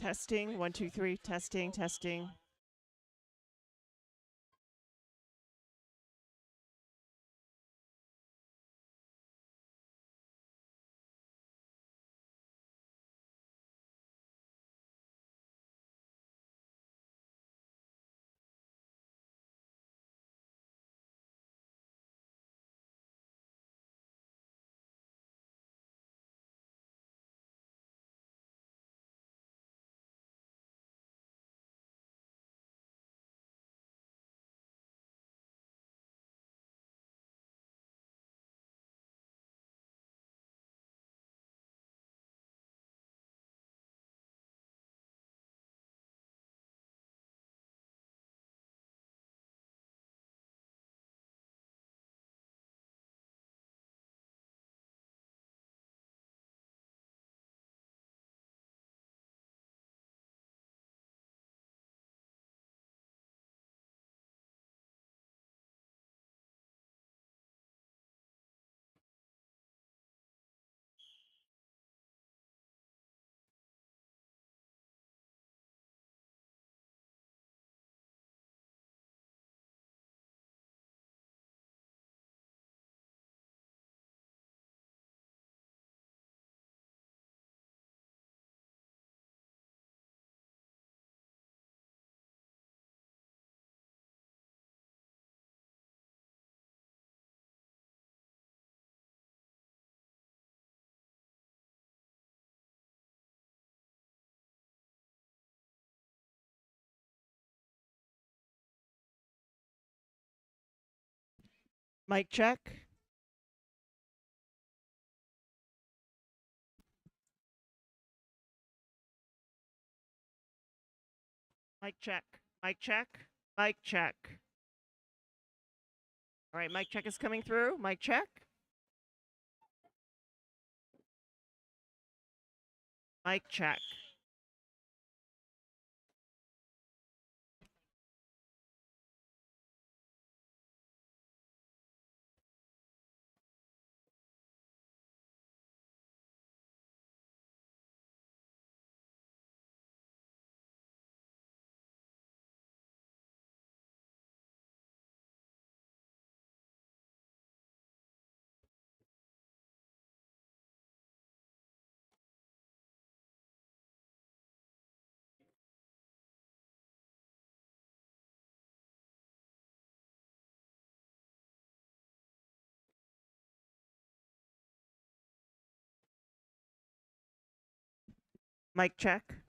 Testing, 1, 2, 3, testing, testing. Mic check. Mic check. Mic check. Mic check. All right, mic check is coming through. Mic check. Mic check. Mic check.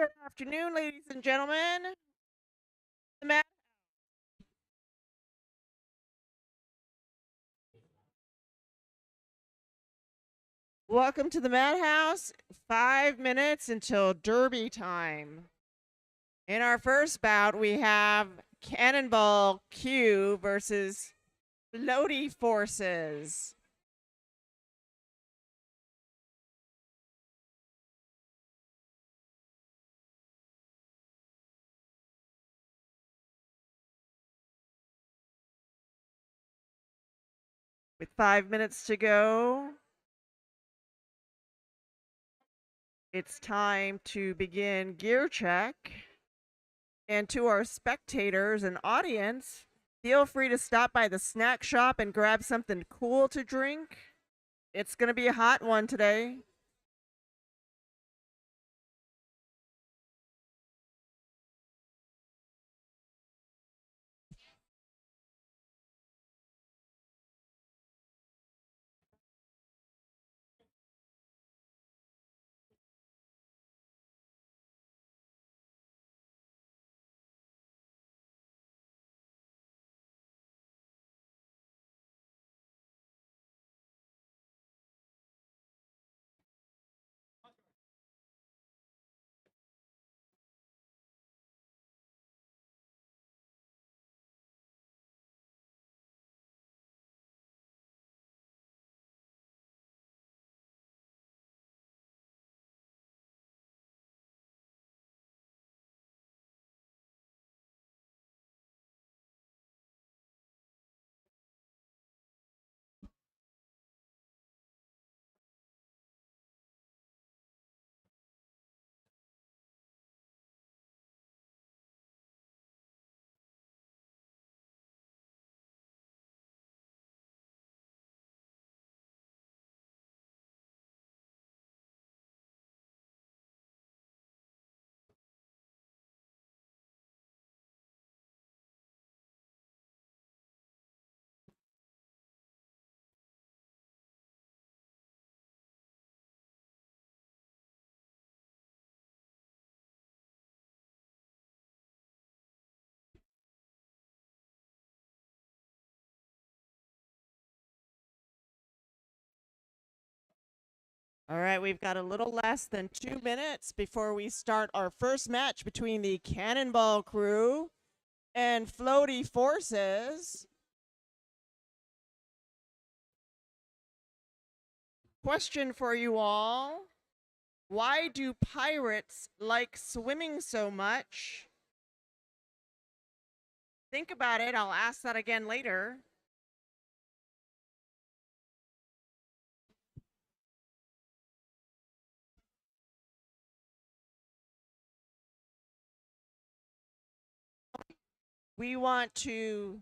Good afternoon, ladies and gentlemen. The Mad- Welcome to the Madhouse. 5 minutes until Derby time. In our first bout, we have Cannonball Q versus Floaty Forces. With 5 minutes to go, it's time to begin gear check. And to our spectators and audience, feel free to stop by the snack shop and grab something cool to drink. It's going to be a hot one today. All right, we've got a little less than 2 minutes before we start our first match between the Cannonball Crew and Floaty Forces. Question for you all. Why do pirates like swimming so much? Think about it. I'll ask that again later. We want to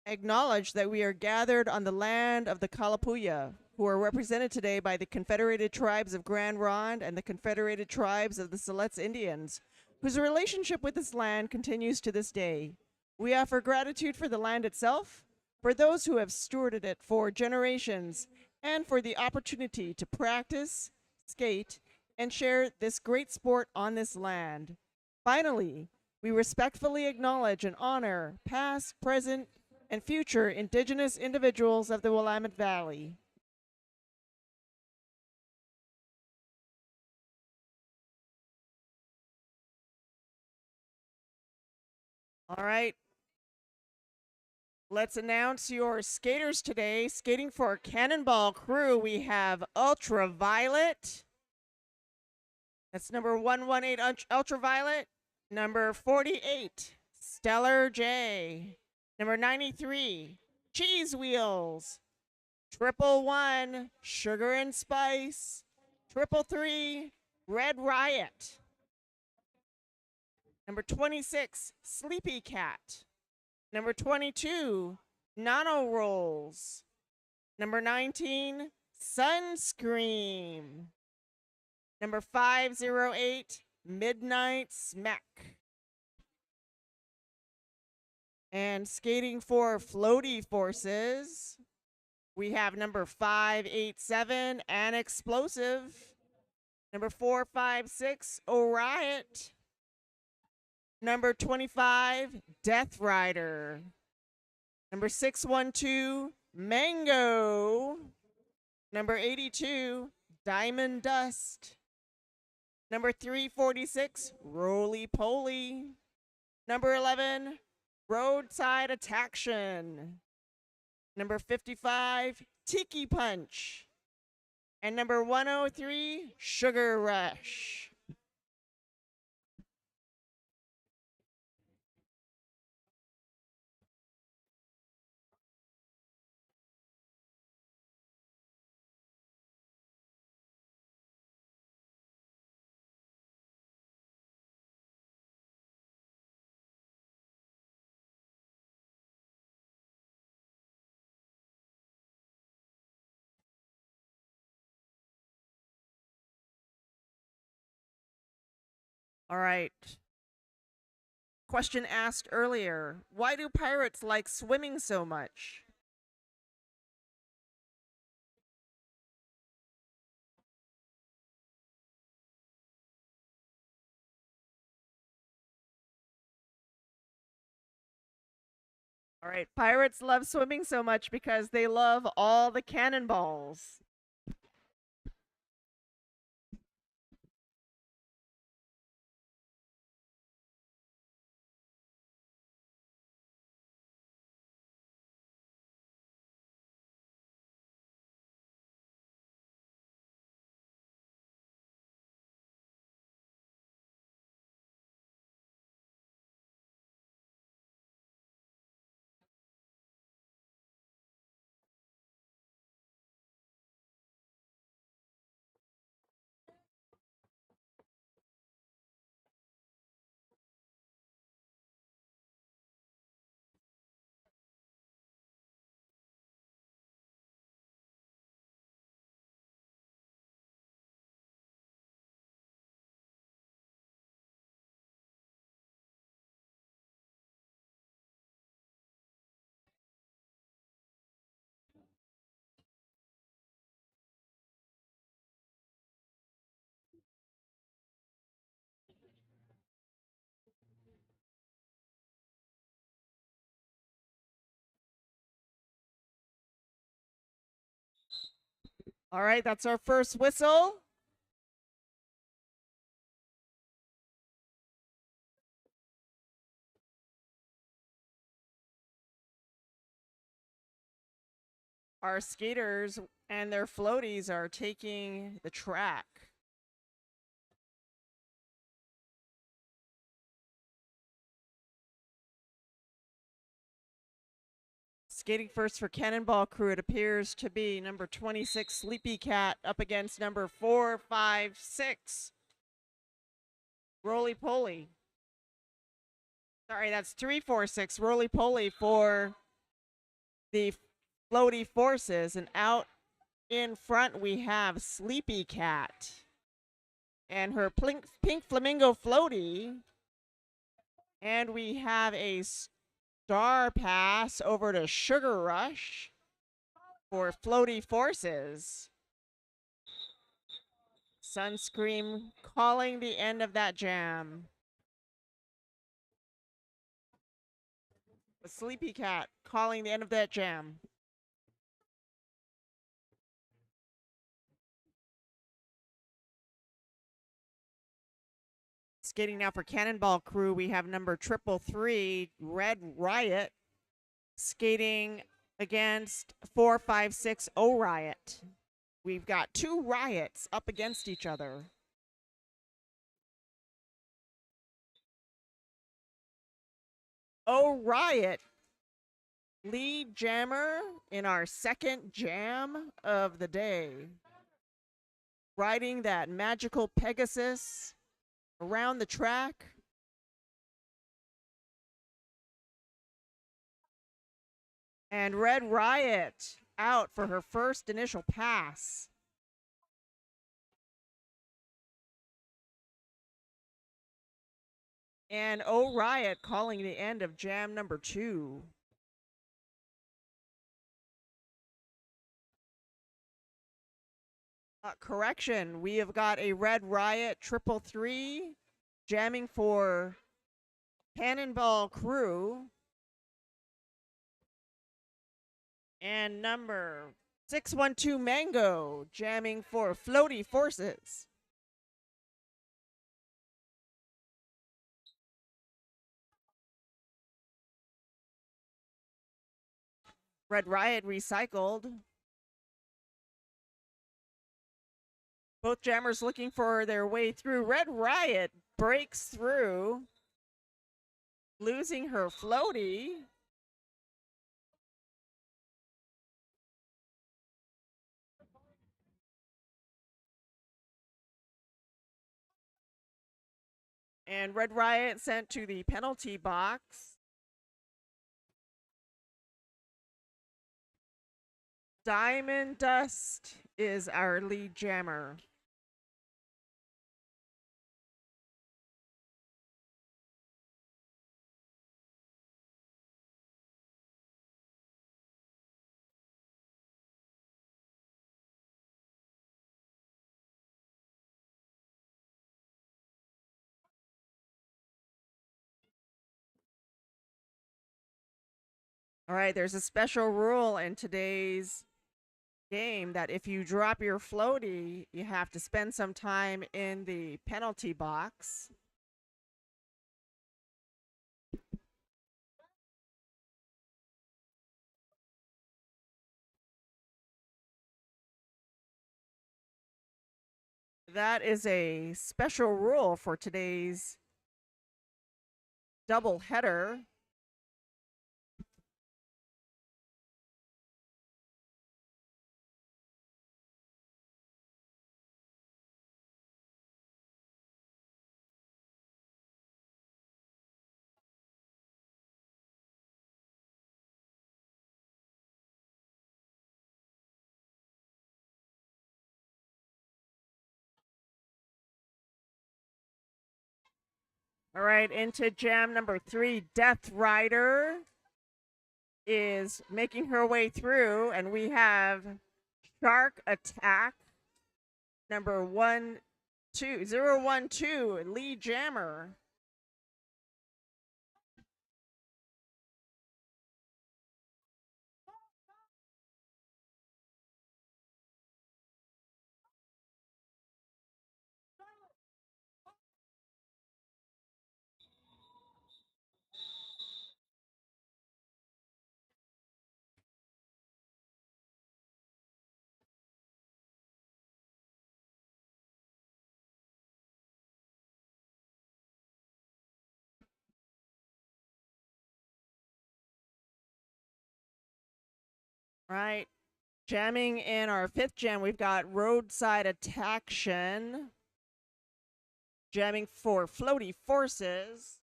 acknowledge that we are gathered on the land of the Kalapuya, who are represented today by the Confederated Tribes of Grand Ronde and the Confederated Tribes of the Siletz Indians, whose relationship with this land continues to this day. We offer gratitude for the land itself, for those who have stewarded it for generations, and for the opportunity to practice, skate, and share this great sport on this land. Finally, we respectfully acknowledge and honor past, present, and future Indigenous individuals of the Willamette Valley. All right. Let's announce your skaters today. Skating for Cannonball Crew, we have Ultraviolet. That's number 118, Ultraviolet. Number 48, Stellar J. Number 93, Cheese Wheels. 111, Sugar and Spice. 333, Red Riot. Number 26, Sleepy Cat. Number 22, Nano Rolls. Number 19, Sunscream. Number 508, Midnight Smack. And skating for Floaty Forces, we have number 587, An Explosive. Number 456, O'Riot. Number 25, Death Rider. Number 612, Mango. Number 82, Diamond Dust. Number 346, Roly Poly. Number 11, Roadside Attraction. Number 55, Tiki Punch. And number 103, Sugar Rush. All right. Question asked earlier, why do pirates like swimming so much? All right, pirates love swimming so much because they love all the cannonballs. All right, that's our first whistle. Our skaters and their floaties are taking the track. Skating first for Cannonball Crew, it appears to be number 26, Sleepy Cat, up against number 456, Roly Poly. Sorry, that's 346, Roly Poly for the floaty forces. And out in front, we have Sleepy Cat and her pink flamingo floaty. And we have a Star Pass over to Sugar Rush for floaty forces. Sunscream calling the end of that jam. The Sleepy Cat calling the end of that jam. Skating now for Cannonball Crew, we have number 333, Red Riot, skating against 456, O'Riot. We've got two Riots up against each other. O'Riot, lead jammer in our second jam of the day. Riding that magical Pegasus around the track. And Red Riot out for her first initial pass. And O'Riot calling the end of jam number 2. Correction, we have got a Red Riot 333 jamming for Cannonball Crew. And number 612 Mango jamming for Floaty Forces. Red Riot recycled. Both jammers looking for their way through. Red Riot breaks through, losing her floaty. And Red Riot sent to the penalty box. Diamond Dust is our lead jammer. All right, there's a special rule in today's game that if you drop your floaty, you have to spend some time in the penalty box. That is a special rule for today's double header. All right, into jam number 3, Death Rider is making her way through, and we have Shark Attack number 012 lead jammer. Right, jamming in our 5th jam, we've got Roadside Attaction jamming for Floaty Forces.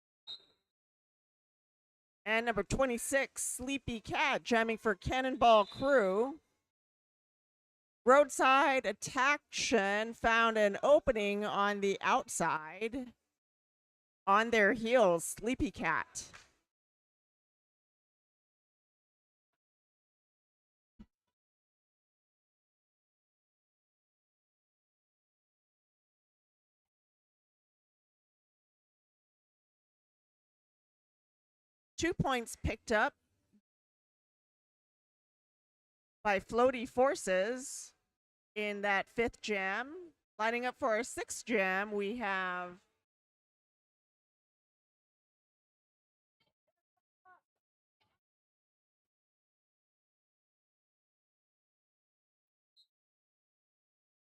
And number 26, Sleepy Cat jamming for Cannonball Crew. Roadside Attaction found an opening on the outside. On their heels, Sleepy Cat. Two points picked up by Floaty Forces in that 5th jam. Lining up for our 6th jam, we have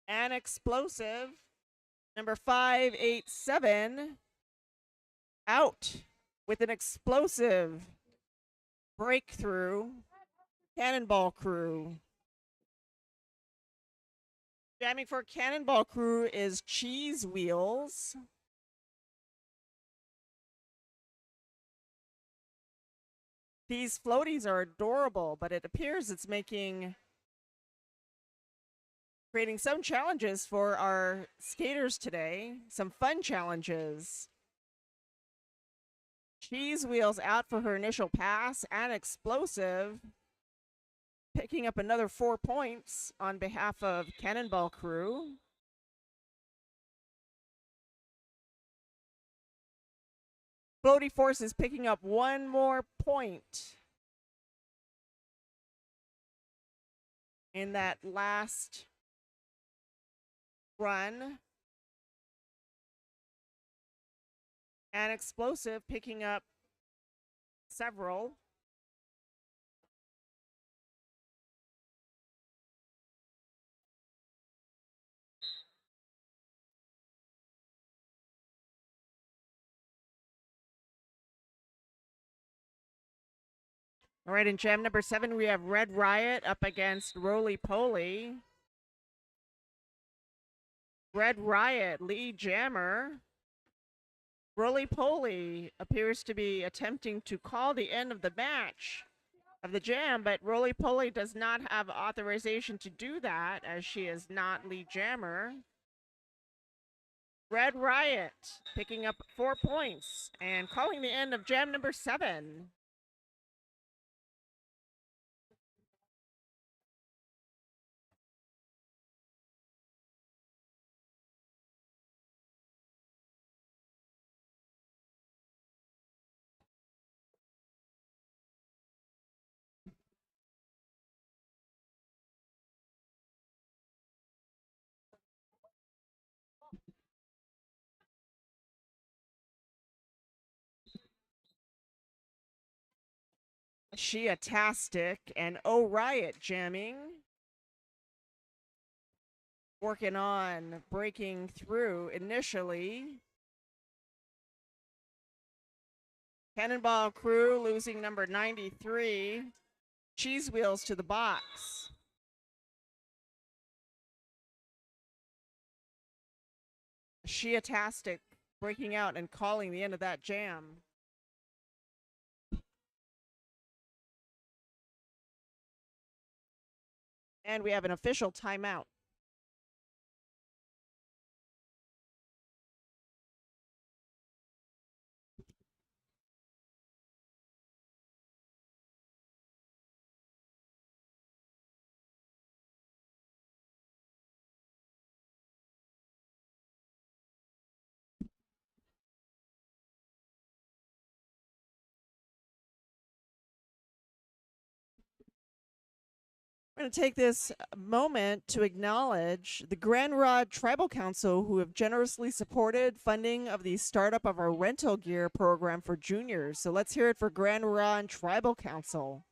An Explosive, number 587, out with an explosive breakthrough. Cannonball Crew. Jamming for Cannonball Crew is Cheese Wheels. These floaties are adorable, but it appears it's creating some challenges for our skaters today. Some fun challenges. Cheese Wheels out for her initial pass. An Explosive picking up another 4 points on behalf of Cannonball Crew. Floaty Forces picking up 1 more point in that last run. And Explosive picking up several. All right, in jam number 7, we have Red Riot up against Roly Poly. Red Riot, lead jammer. Roly Poly appears to be attempting to call the end of the match of the jam, but Roly Poly does not have authorization to do that as she is not lead jammer. Red Riot picking up 4 points and calling the end of jam number 7. Shia-tastic and Oh Riot jamming. Working on breaking through initially. Cannonball Crew losing number 93. Cheese Wheels to the box. Shia-tastic breaking out and calling the end of that jam. And we have an official timeout. We're going to take this moment to acknowledge the Grand Rod Tribal Council, who have generously supported funding of the startup of our rental gear program for juniors. So let's hear it for Grand Rod Tribal Council.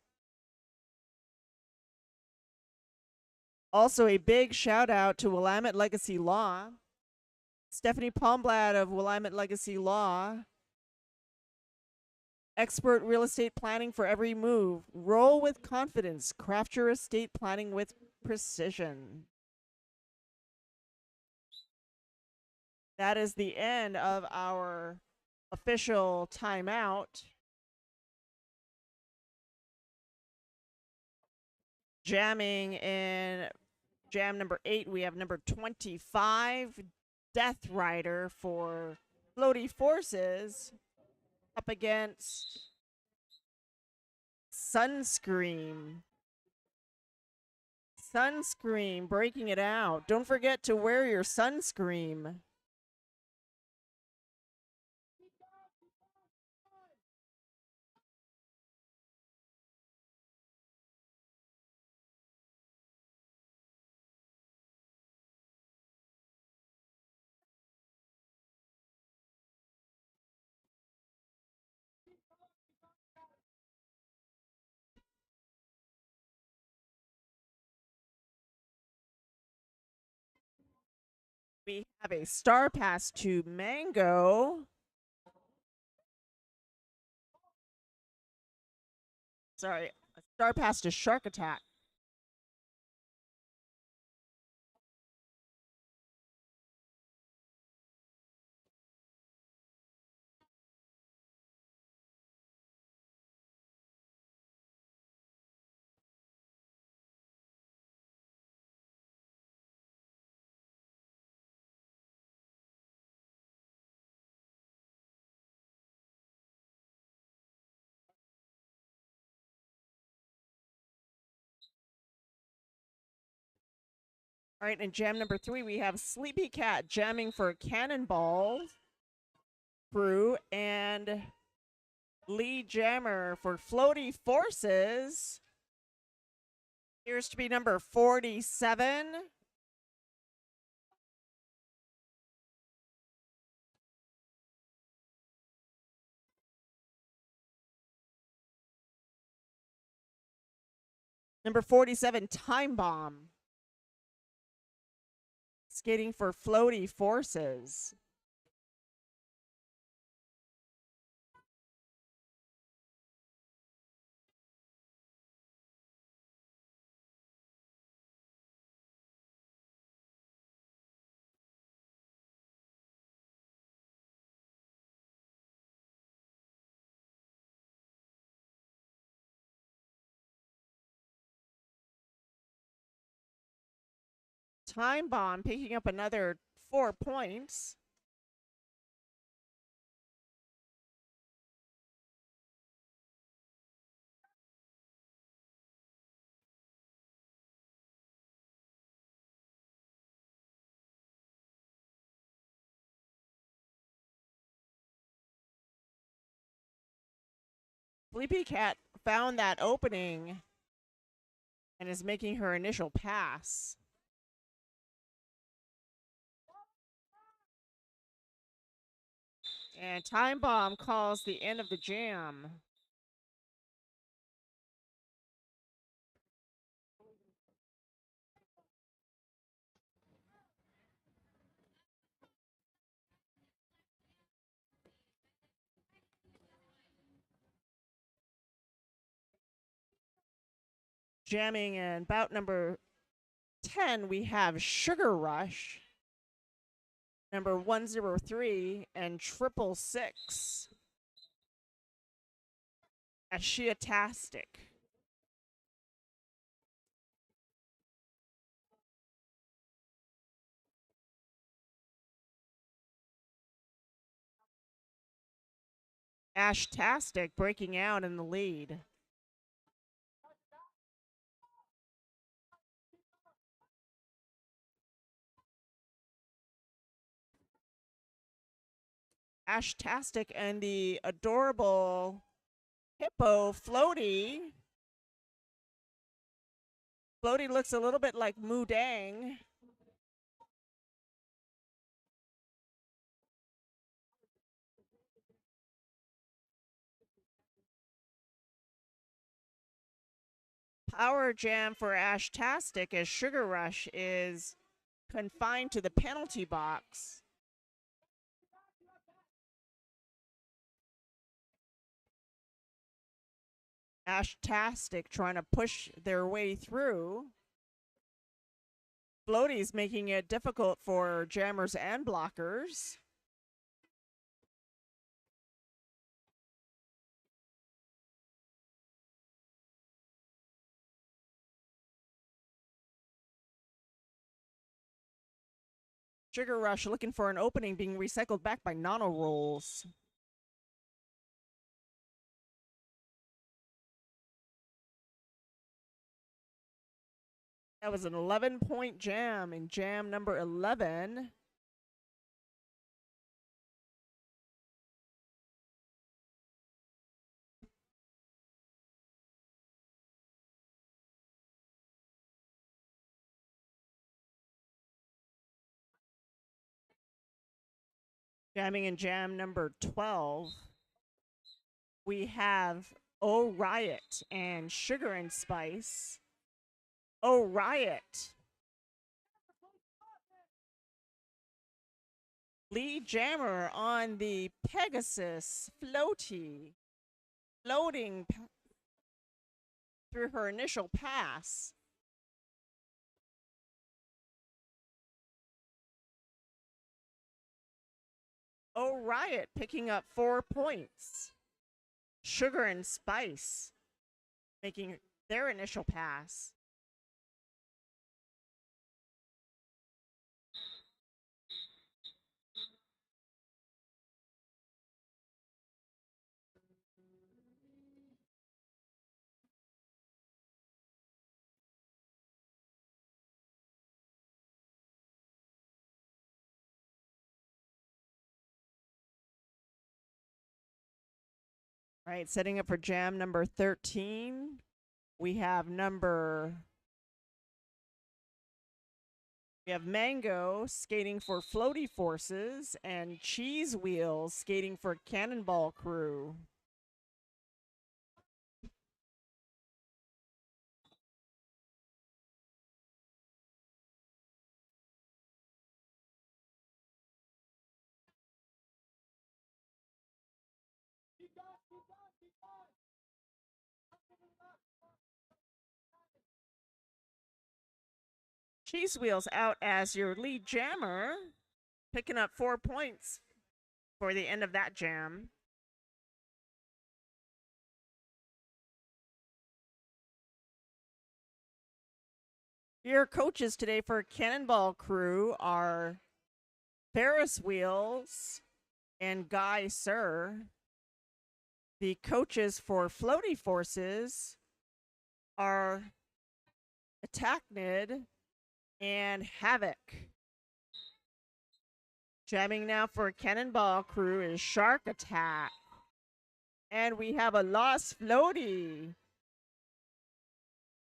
Also, a big shout out to Willamette Legacy Law. Stephanie Palmblad of Willamette Legacy Law. Expert real estate planning for every move. Roll with confidence. Craft your estate planning with precision. That is the end of our official timeout. Jamming in jam number 8, we have number 25, Death Rider for Floaty Forces up against Sunscream. Sunscream breaking it out. Don't forget to wear your sunscreen. We have a Star Pass to Mango. Sorry, a Star Pass to Shark Attack. All right, in jam number 3, we have Sleepy Cat jamming for Cannonball Crew and Lead Jammer for Floaty Forces. Appears to be number 47. Number 47, Time Bomb. Skating for Floaty Forces. Time Bomb picking up another 4 points. Sleepy Cat found that opening and is making her initial pass. And Time Bomb calls the end of the jam. Jamming in bout number 10, we have Sugar Rush, number 103, and 666. Ashiatastic. Ashtastic breaking out in the lead. Ashtastic and the adorable Hippo Floaty. Floaty looks a little bit like Mudang. Power jam for Ashtastic as Sugar Rush is confined to the penalty box. Ashtastic trying to push their way through. Floaty's making it difficult for jammers and blockers. Sugar Rush looking for an opening, being recycled back by Nano Rolls. That was an 11-point jam in jam number 11. Jamming in jam number 12, we have Oh Riot and Sugar and Spice. Oh Riot. Lead jammer on the Pegasus Floaty, floating through her initial pass. Oh Riot picking up 4 points. Sugar and Spice making their initial pass. All right, setting up for jam number 13. We have Mango skating for Floaty Forces and Cheese Wheels skating for Cannonball Crew. Cheese Wheels out as your lead jammer, picking up 4 points for the end of that jam. Your coaches today for Cannonball Crew are Ferris Wheels and Guy Sir. The coaches for Floaty Forces are Attacknid and Havoc. Jamming now for Cannonball Crew is Shark Attack. And we have a lost floaty.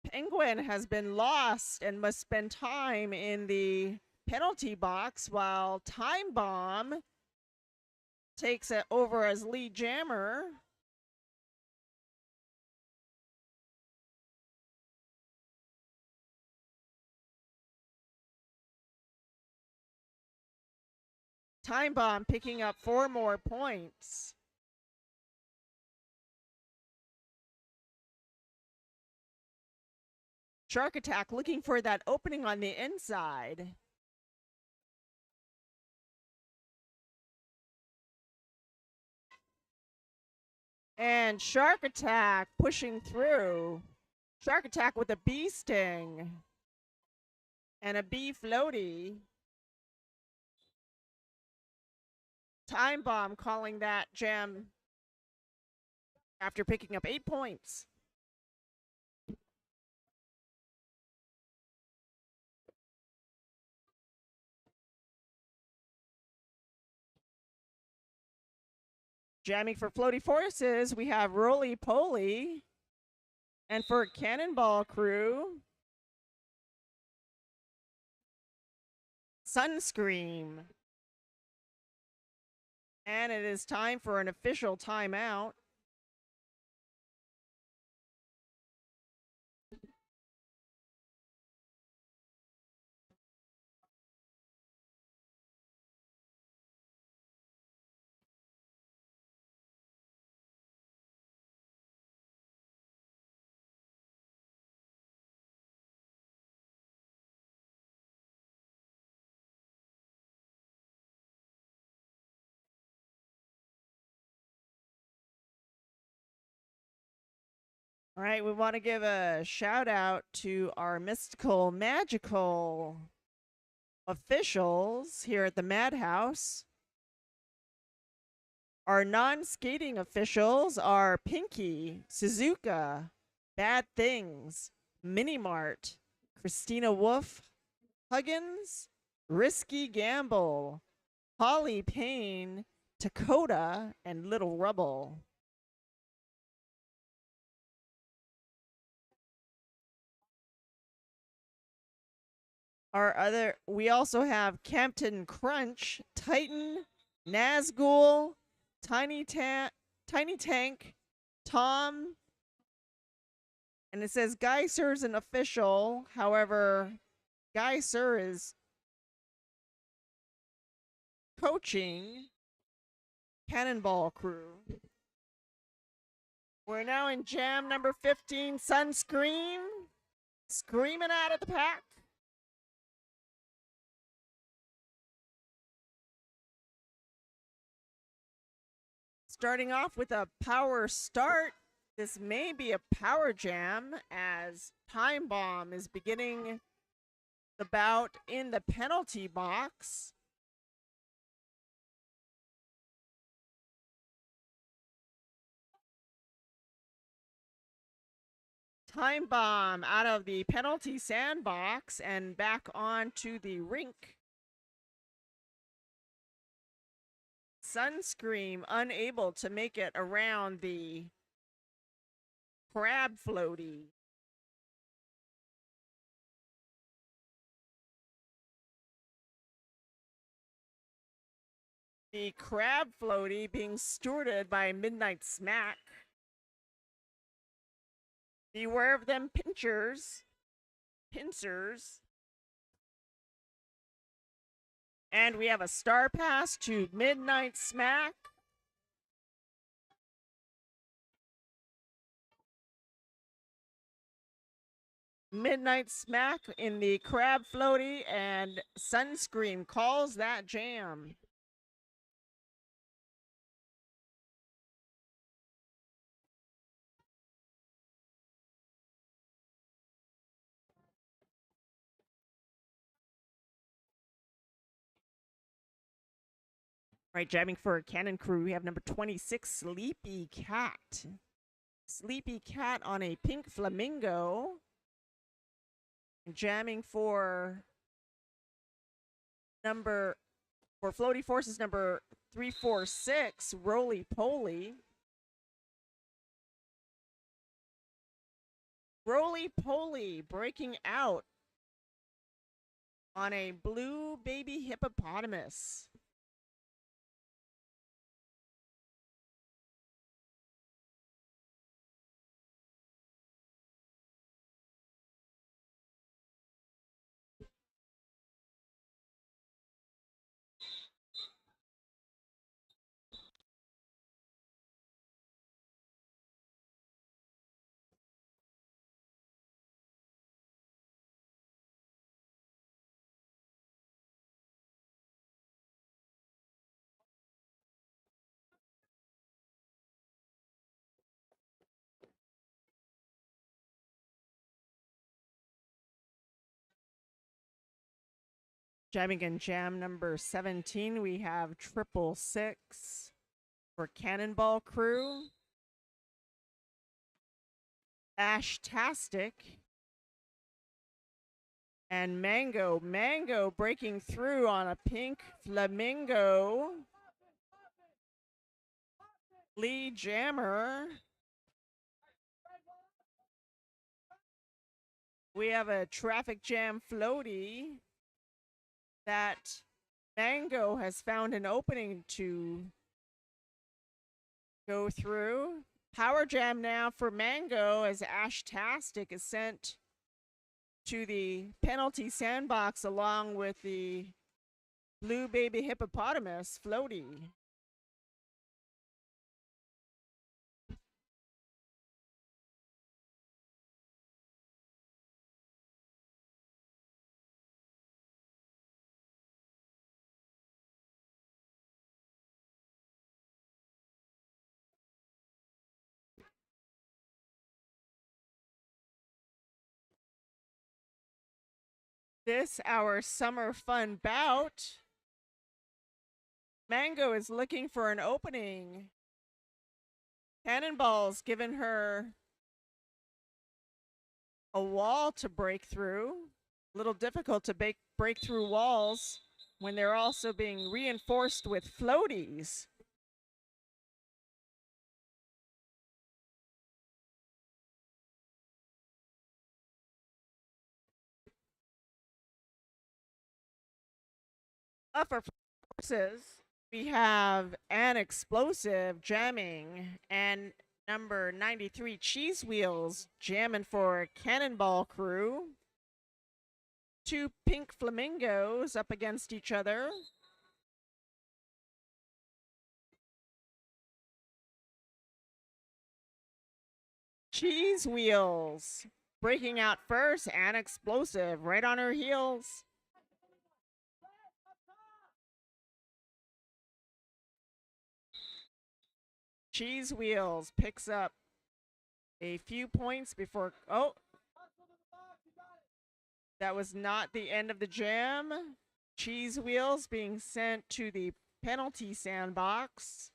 Penguin has been lost and must spend time in the penalty box while Time Bomb takes it over as lead jammer. Time Bomb picking up 4 more points. Shark Attack looking for that opening on the inside. And Shark Attack pushing through. Shark Attack with a bee sting. And a bee floaty. Time Bomb calling that jam after picking up 8 points. Jamming for Floaty Forces, we have Roly Poly. And for Cannonball Crew, Sunscream. And it is time for an official timeout. All right, we want to give a shout out to our mystical, magical officials here at the Madhouse. Our non-skating officials are Pinky, Suzuka, Bad Things, Mini Mart, Christina Wolf, Huggins, Risky Gamble, Holly Payne, Dakota, and Little Rubble. We also have Campton Crunch, Titan, Nazgul, Tiny Tank, Tom, and it says Guy Sir's an official. However, Guy Sir is coaching Cannonball Crew. We're now in jam number 15, Sunscream, screaming out of the pack. Starting off with a power start. This may be a power jam as Time Bomb is beginning the bout in the penalty box. Time Bomb out of the penalty sandbox and back onto the rink. Sunscream unable to make it around the crab floaty. The crab floaty being stewarded by Midnight Smack. Beware of them pincers. Pincers. And we have a star pass to Midnight Smack. Midnight Smack in the crab floaty, and Sunscream calls that jam. All right, jamming for Cannon Crew, we have number 26, Sleepy Cat. Sleepy Cat on a pink flamingo. Jamming for Floaty Forces number 346, Roly Poly. Roly Poly breaking out on a blue baby hippopotamus. Jamming and jam number 17, we have 666 for Cannonball Crew. Ashtastic. And Mango. Mango breaking through on a pink flamingo. Lee Jammer. We have a traffic jam floaty that Mango has found an opening to go through. Power jam now for Mango as Ashtastic is sent to the penalty sandbox along with the blue baby hippopotamus floaty. This our summer fun bout. Mango is looking for an opening. Cannonball's given her a wall to break through. A little difficult to break through walls when they're also being reinforced with floaties. For forces, we have an explosive jamming and number 93 Cheese Wheels jamming for Cannonball Crew. Two pink flamingos up against each other. Cheese Wheels breaking out first and explosive right on her heels. Cheese Wheels picks up a few points before. Oh, that was not the end of the jam. Cheese Wheels being sent to the penalty sandbox.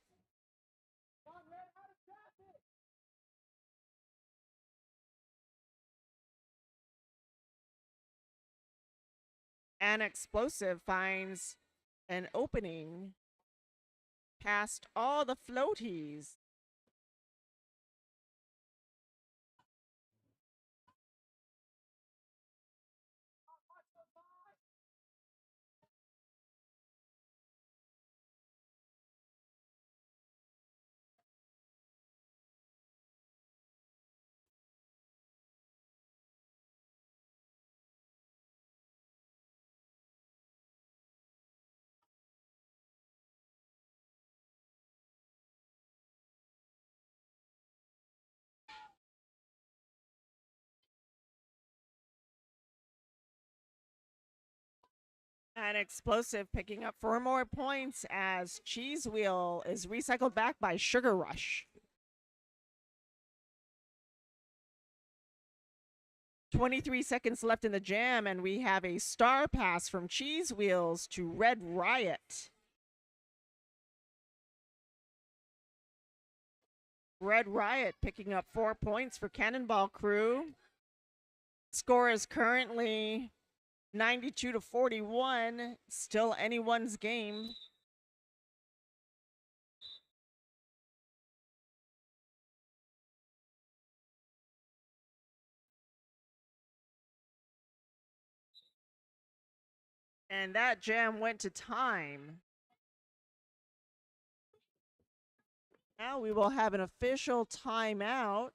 And explosive finds an opening past all the floaties. And Explosive picking up 4 more points as Cheese Wheel is recycled back by Sugar Rush. 23 seconds left in the jam, and we have a star pass from Cheese Wheels to Red Riot. Red Riot picking up 4 points for Cannonball Crew. Score is currently 92-41, still anyone's game. And that jam went to time. Now we will have an official timeout.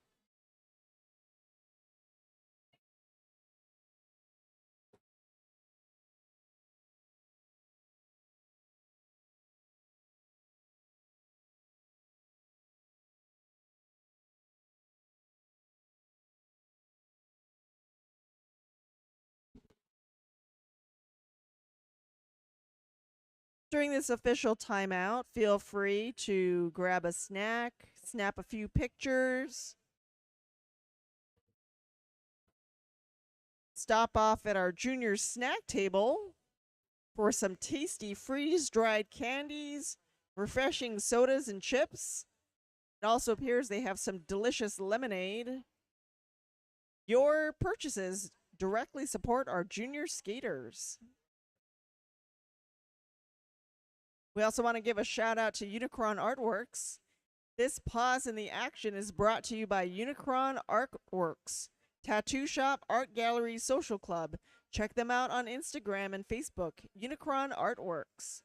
During this official timeout, feel free to grab a snack, snap a few pictures, stop off at our junior snack table for some tasty freeze-dried candies, refreshing sodas and chips. It also appears they have some delicious lemonade. Your purchases directly support our junior skaters. We also want to give a shout out to Unicron Artworks. This pause in the action is brought to you by Unicron Artworks, Tattoo Shop, Art Gallery, Social Club. Check them out on Instagram and Facebook, Unicron Artworks.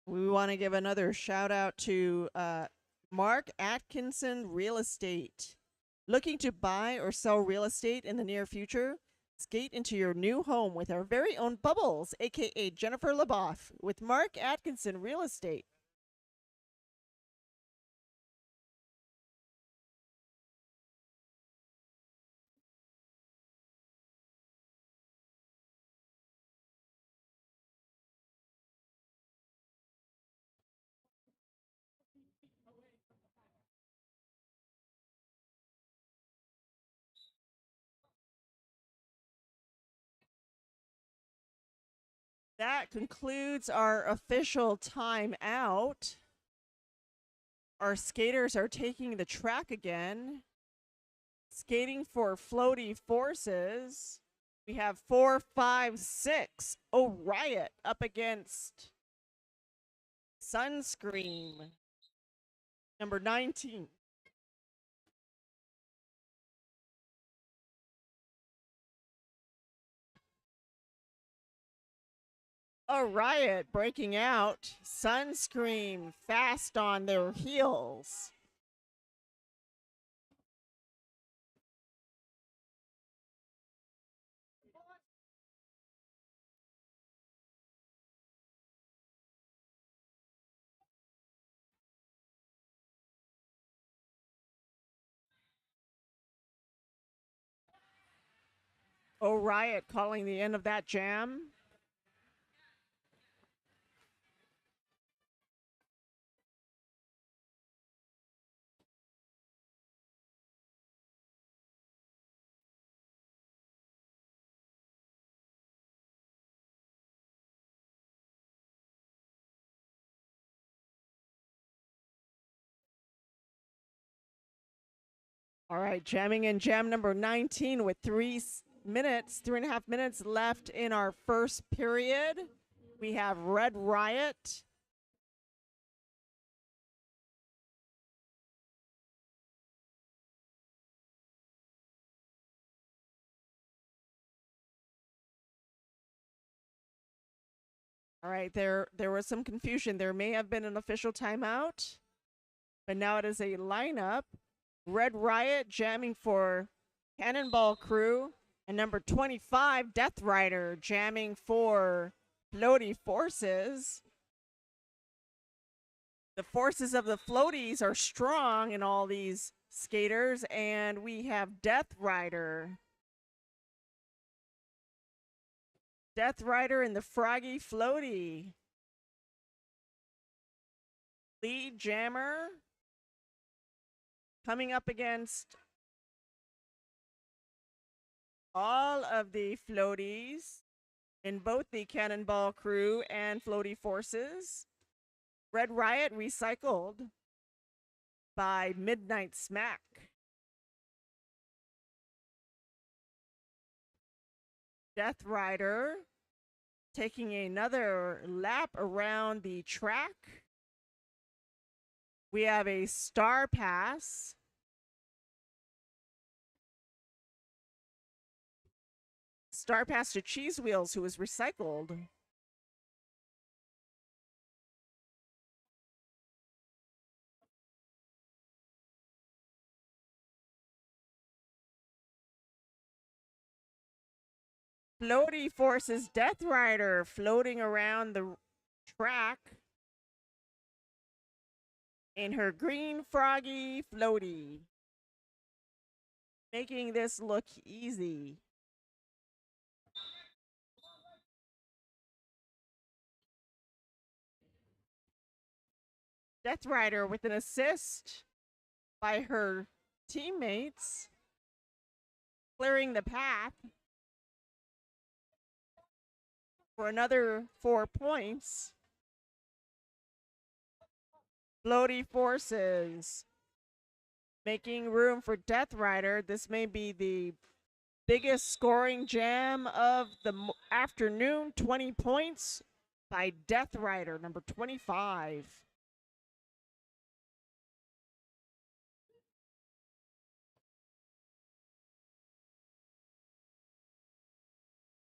We want to give another shout out to Mark Atkinson Real Estate. Looking to buy or sell real estate in the near future? Skate into your new home with our very own Bubbles, aka Jennifer LeBoff, with Mark Atkinson Real Estate. That concludes our official timeout. Our skaters are taking the track again. Skating for floaty forces. We have 4, 5, 6. Oh, Riot up against Sunscreen. Number 19. A Riot breaking out. Sunscreen fast on their heels. Oh, Riot calling the end of that jam. All right, jamming in jam number 19 with 3.5 minutes left in our first period. We have Red Riot. All right, there was some confusion. There may have been an official timeout, but now it is a lineup. Red Riot jamming for Cannonball Crew, and number 25, Death Rider, jamming for Floaty Forces. The forces of the floaties are strong in all these skaters, and we have Death Rider. Death Rider and the Froggy Floaty. Lead Jammer coming up against all of the floaties in both the Cannonball Crew and Floaty Forces. Red Riot recycled by Midnight Smack. Death Rider taking another lap around the track. We have a Star Pass. Star Pass to Cheese Wheels, who was recycled. Floaty Forces Death Rider floating around the track in her green froggy floaty, making this look easy. Death Rider with an assist by her teammates, clearing the path for another 4 points. Floaty Forces making room for Death Rider. This may be the biggest scoring jam of the afternoon. 20 points by Death Rider, number 25.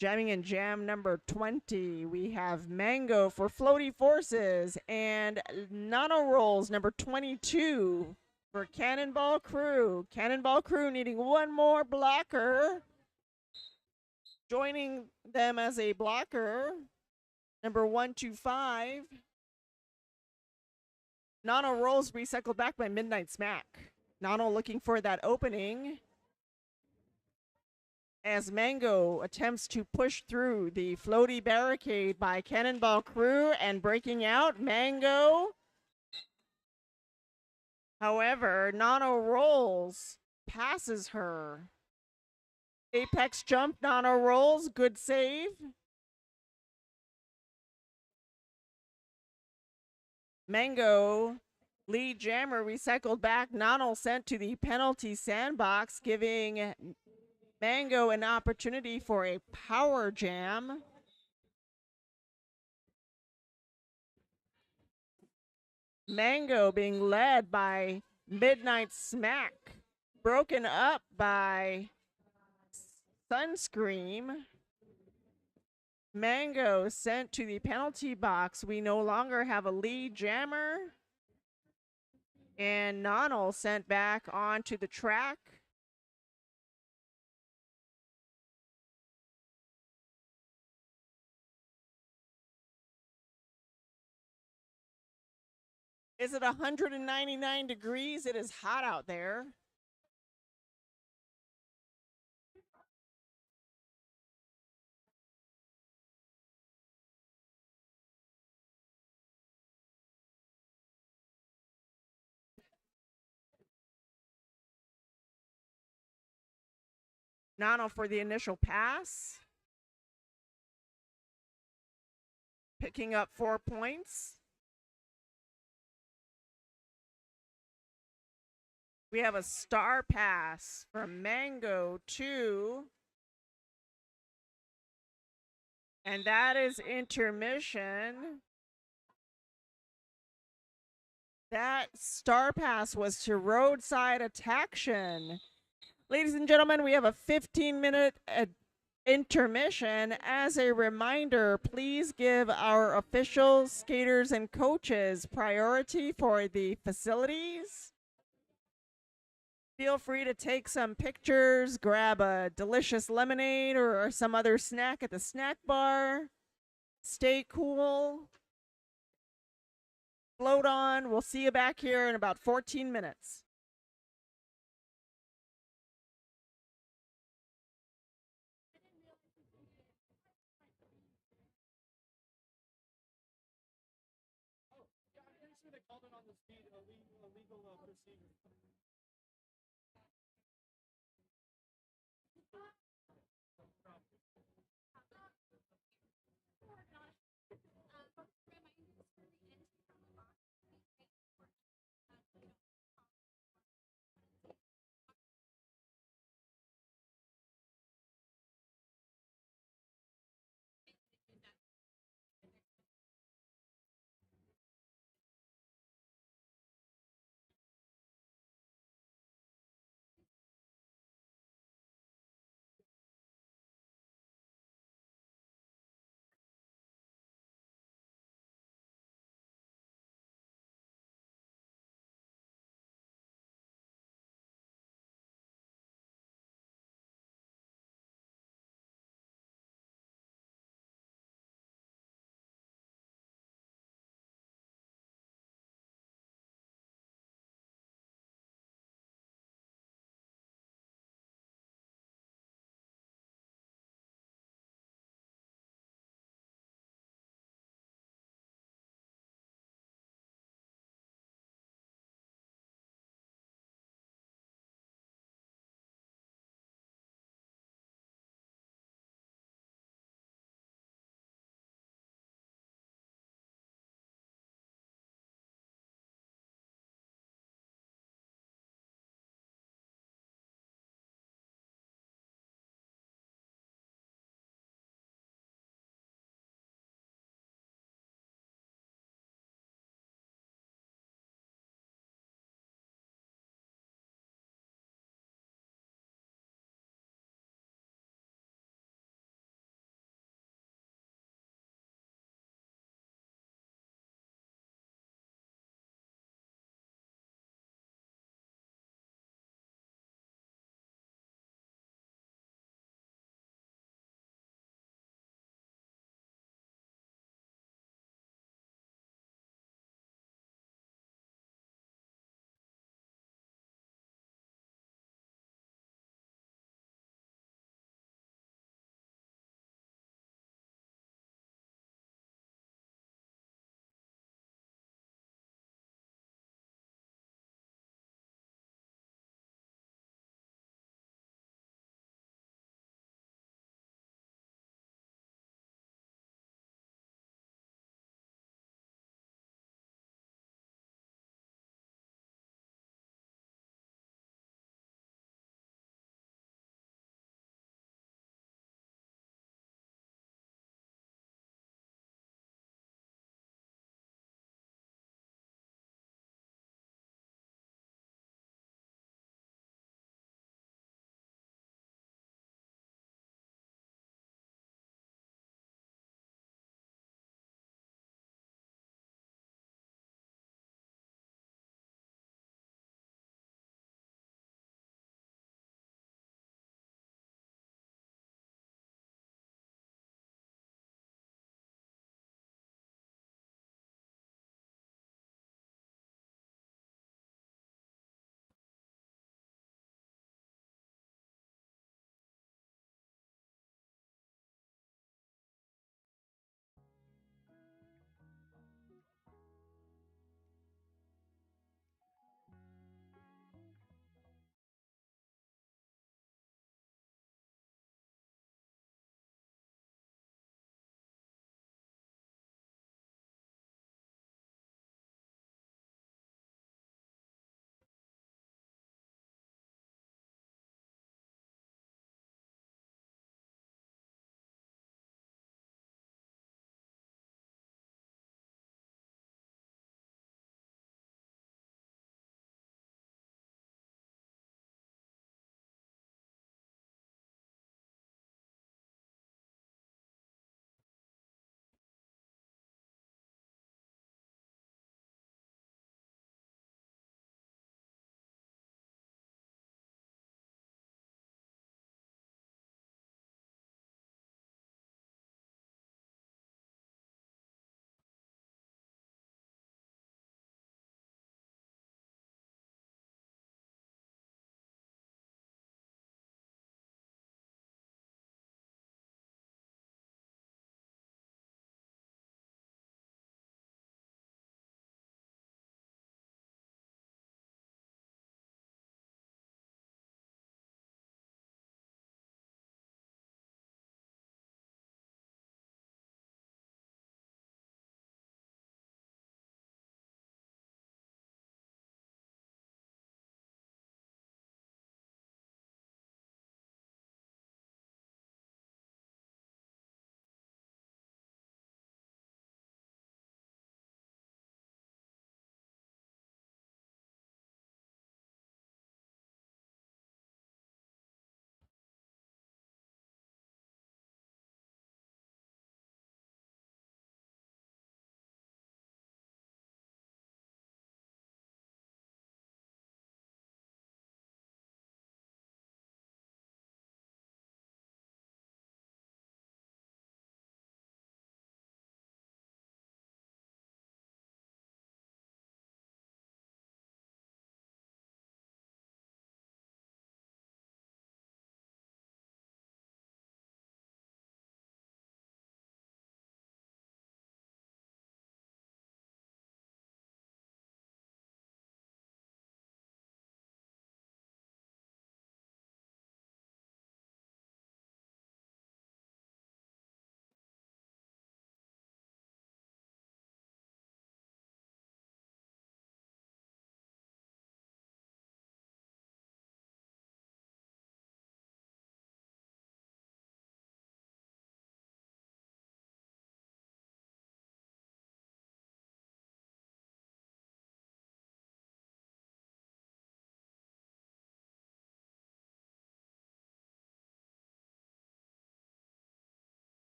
Jamming in jam number 20, we have Mango for Floaty Forces and Nano Rolls number 22 for Cannonball Crew. Cannonball Crew needing one more blocker. Joining them as a blocker, number 125. Nano Rolls recycled back by Midnight Smack. Nano looking for that opening as Mango attempts to push through the floaty barricade by Cannonball Crew and breaking out. Mango. However, Nano Rolls passes her. Apex jump, Nano Rolls, good save. Mango, lead jammer recycled back. Nano sent to the penalty sandbox, giving Mango an opportunity for a power jam. Mango being led by Midnight Smack, broken up by Sunscream. Mango sent to the penalty box. We no longer have a lead jammer. And Nano sent back onto the track. Is it 199 degrees? It is hot out there. Nano for the initial pass. Picking up 4 points. We have a star pass from Mango 2. And that is intermission. That star pass was to Roadside Attraction. Ladies and gentlemen, we have a 15-minute intermission. As a reminder, please give our officials, skaters, and coaches priority for the facilities. Feel free to take some pictures, grab a delicious lemonade or some other snack at the snack bar. Stay cool. Float on. We'll see you back here in about 14 minutes.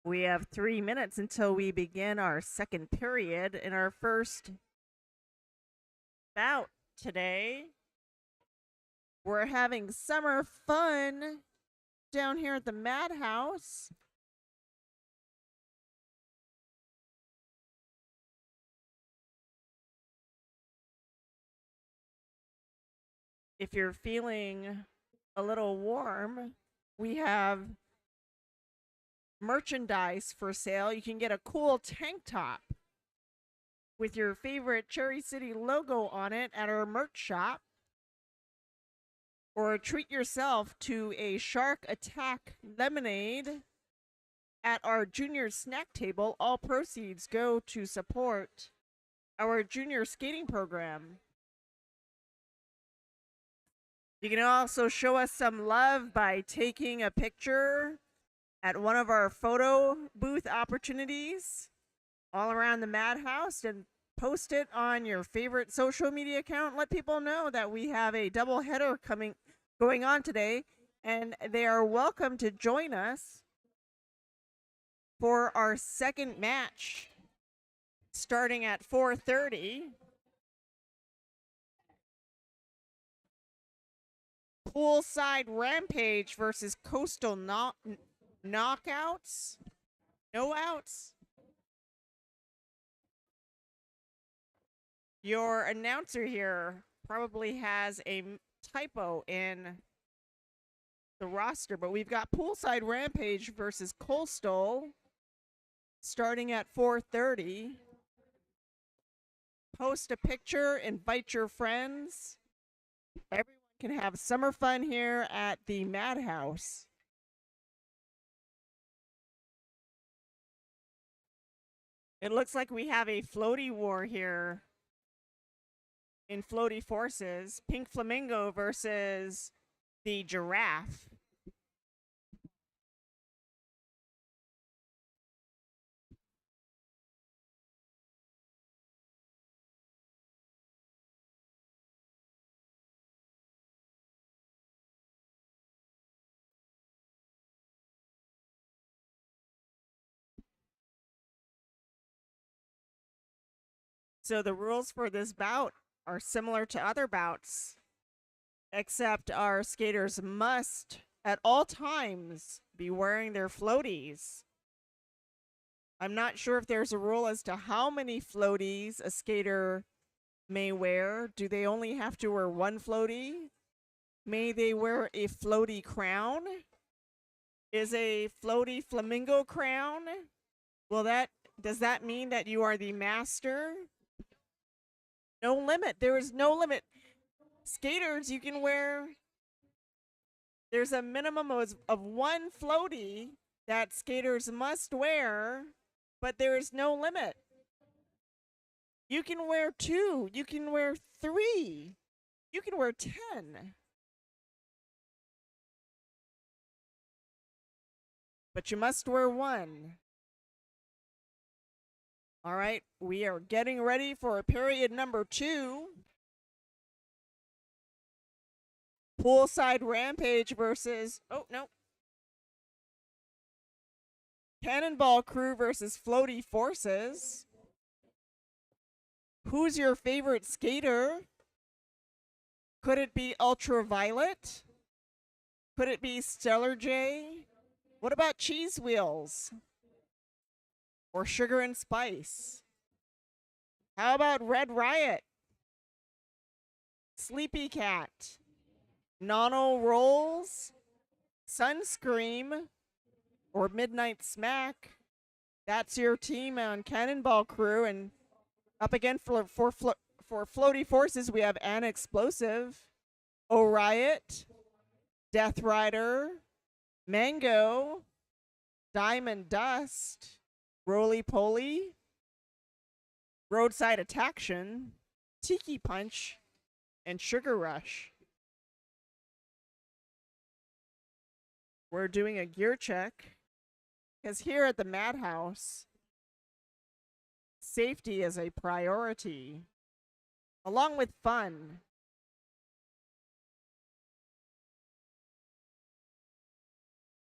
We have 3 minutes until we begin our second period in our first bout today. We're having summer fun down here at the Madhouse. If you're feeling a little warm, we have merchandise for sale. You can get a cool tank top with your favorite Cherry City logo on it at our merch shop. Or treat yourself to a Shark Attack lemonade at our junior snack table. All proceeds go to support our junior skating program. You can also show us some love by taking a picture at one of our photo booth opportunities all around the Madhouse and post it on your favorite social media account. Let people know that we have a double header going on today, and they are welcome to join us for our second match starting at 4:30. Poolside Rampage versus Coastal Knockouts. No outs. Your announcer here probably has a typo in the roster, but we've got Poolside Rampage versus Coastal starting at 4:30. Post a picture, invite your friends. Everyone can have summer fun here at the Madhouse. It looks like we have a floaty war here in Floaty Forces. Pink Flamingo versus the Giraffe. So the rules for this bout are similar to other bouts, except our skaters must at all times be wearing their floaties. I'm not sure if there's a rule as to how many floaties a skater may wear. Do they only have to wear one floaty? May they wear a floaty crown? Is a floaty flamingo crown? Does that mean that you are the master? No limit. There is no limit. Skaters, you can wear. There's a minimum of one floaty that skaters must wear, but there is no limit. You can wear 2. You can wear 3. You can wear 10. But you must wear 1. All right, we are getting ready for period number 2. Poolside Rampage versus, Cannonball Crew versus Floaty Forces. Who's your favorite skater? Could it be Ultraviolet? Could it be Stellar J? What about Cheese Wheels? Or Sugar and Spice? How about Red Riot? Sleepy Cat? Nono Rolls? Sunscream? Or Midnight Smack? That's your team on Cannonball Crew. And up again for Floaty Forces, we have An Explosive, O-Riot, Death Rider, Mango, Diamond Dust, Roly Poly, Roadside Attaction, Tiki Punch, and Sugar Rush. We're doing a gear check because here at the Madhouse, safety is a priority, along with fun.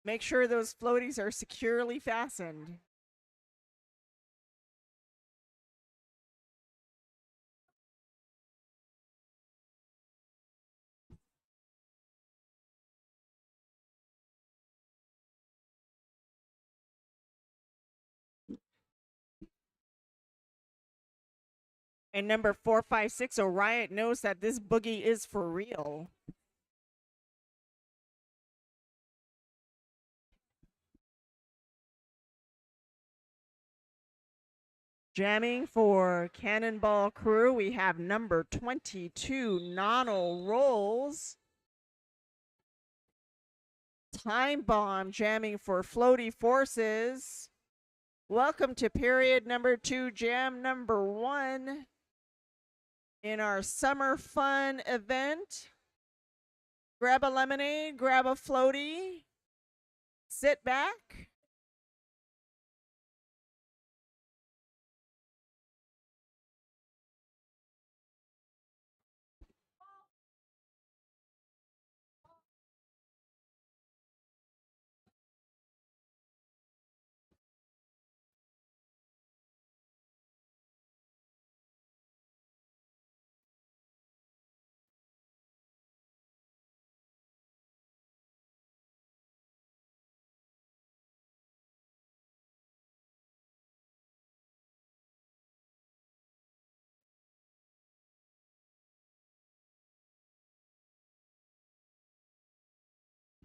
Make sure those floaties are securely fastened. And number 456, Orion knows that this boogie is for real. Jamming for Cannonball Crew, we have number 22, Nono Rolls. Time Bomb jamming for Floaty Forces. Welcome to period number 2, jam number 1 in our summer fun event. Grab a lemonade, grab a floaty, sit back.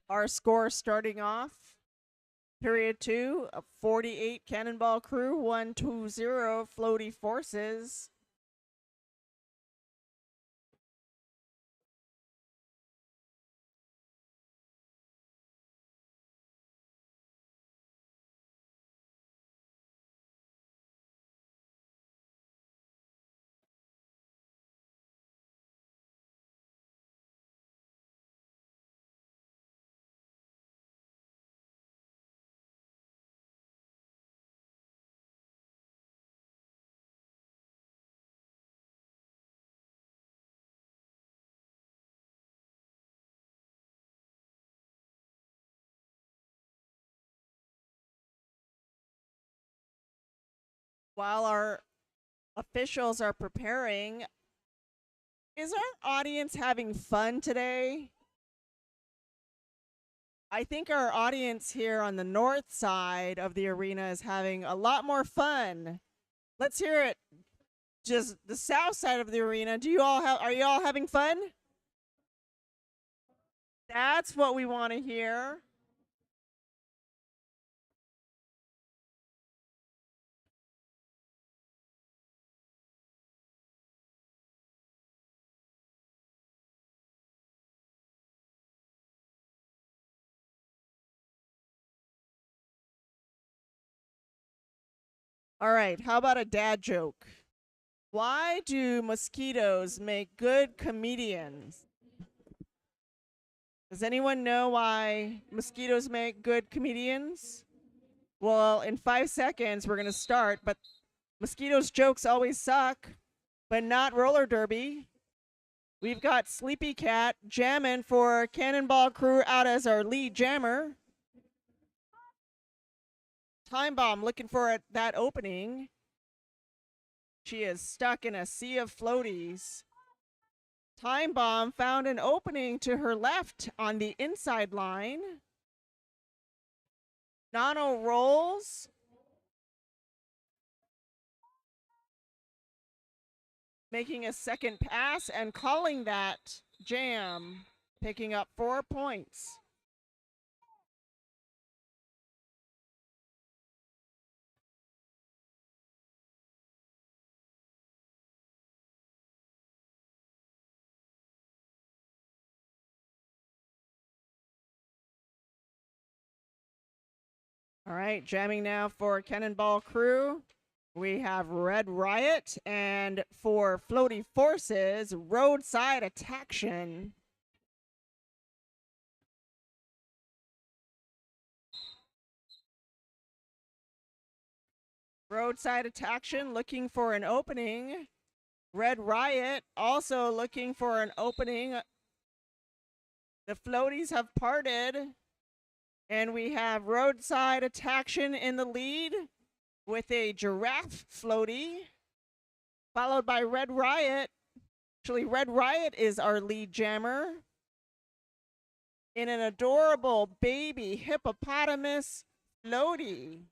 Our score starting off, period 2, 48 Cannonball Crew, 120 Floaty Forces. While our officials are preparing, is our audience having fun today? I think our audience here on the north side of the arena is having a lot more fun. Let's hear it. Just the south side of the arena. Are you all having fun? That's what we want to hear. All right, how about a dad joke? Why do mosquitoes make good comedians? Does anyone know why mosquitoes make good comedians? Well, in 5 seconds, we're going to start, but mosquitoes' jokes always suck, but not roller derby. We've got Sleepy Cat jamming for Cannonball Crew out as our lead jammer. Time Bomb looking for that opening. She is stuck in a sea of floaties. Time Bomb found an opening to her left on the inside line. Nono rolls. Making a second pass and calling that jam. Picking up 4 points. All right, jamming now for Cannonball Crew. We have Red Riot, and for Floaty Forces, Roadside Attaction. Roadside Attaction looking for an opening. Red Riot also looking for an opening. The floaties have parted. And we have Roadside Attraction in the lead with a giraffe floaty, followed by Red Riot. Actually, Red Riot is our lead jammer in an adorable baby hippopotamus floaty.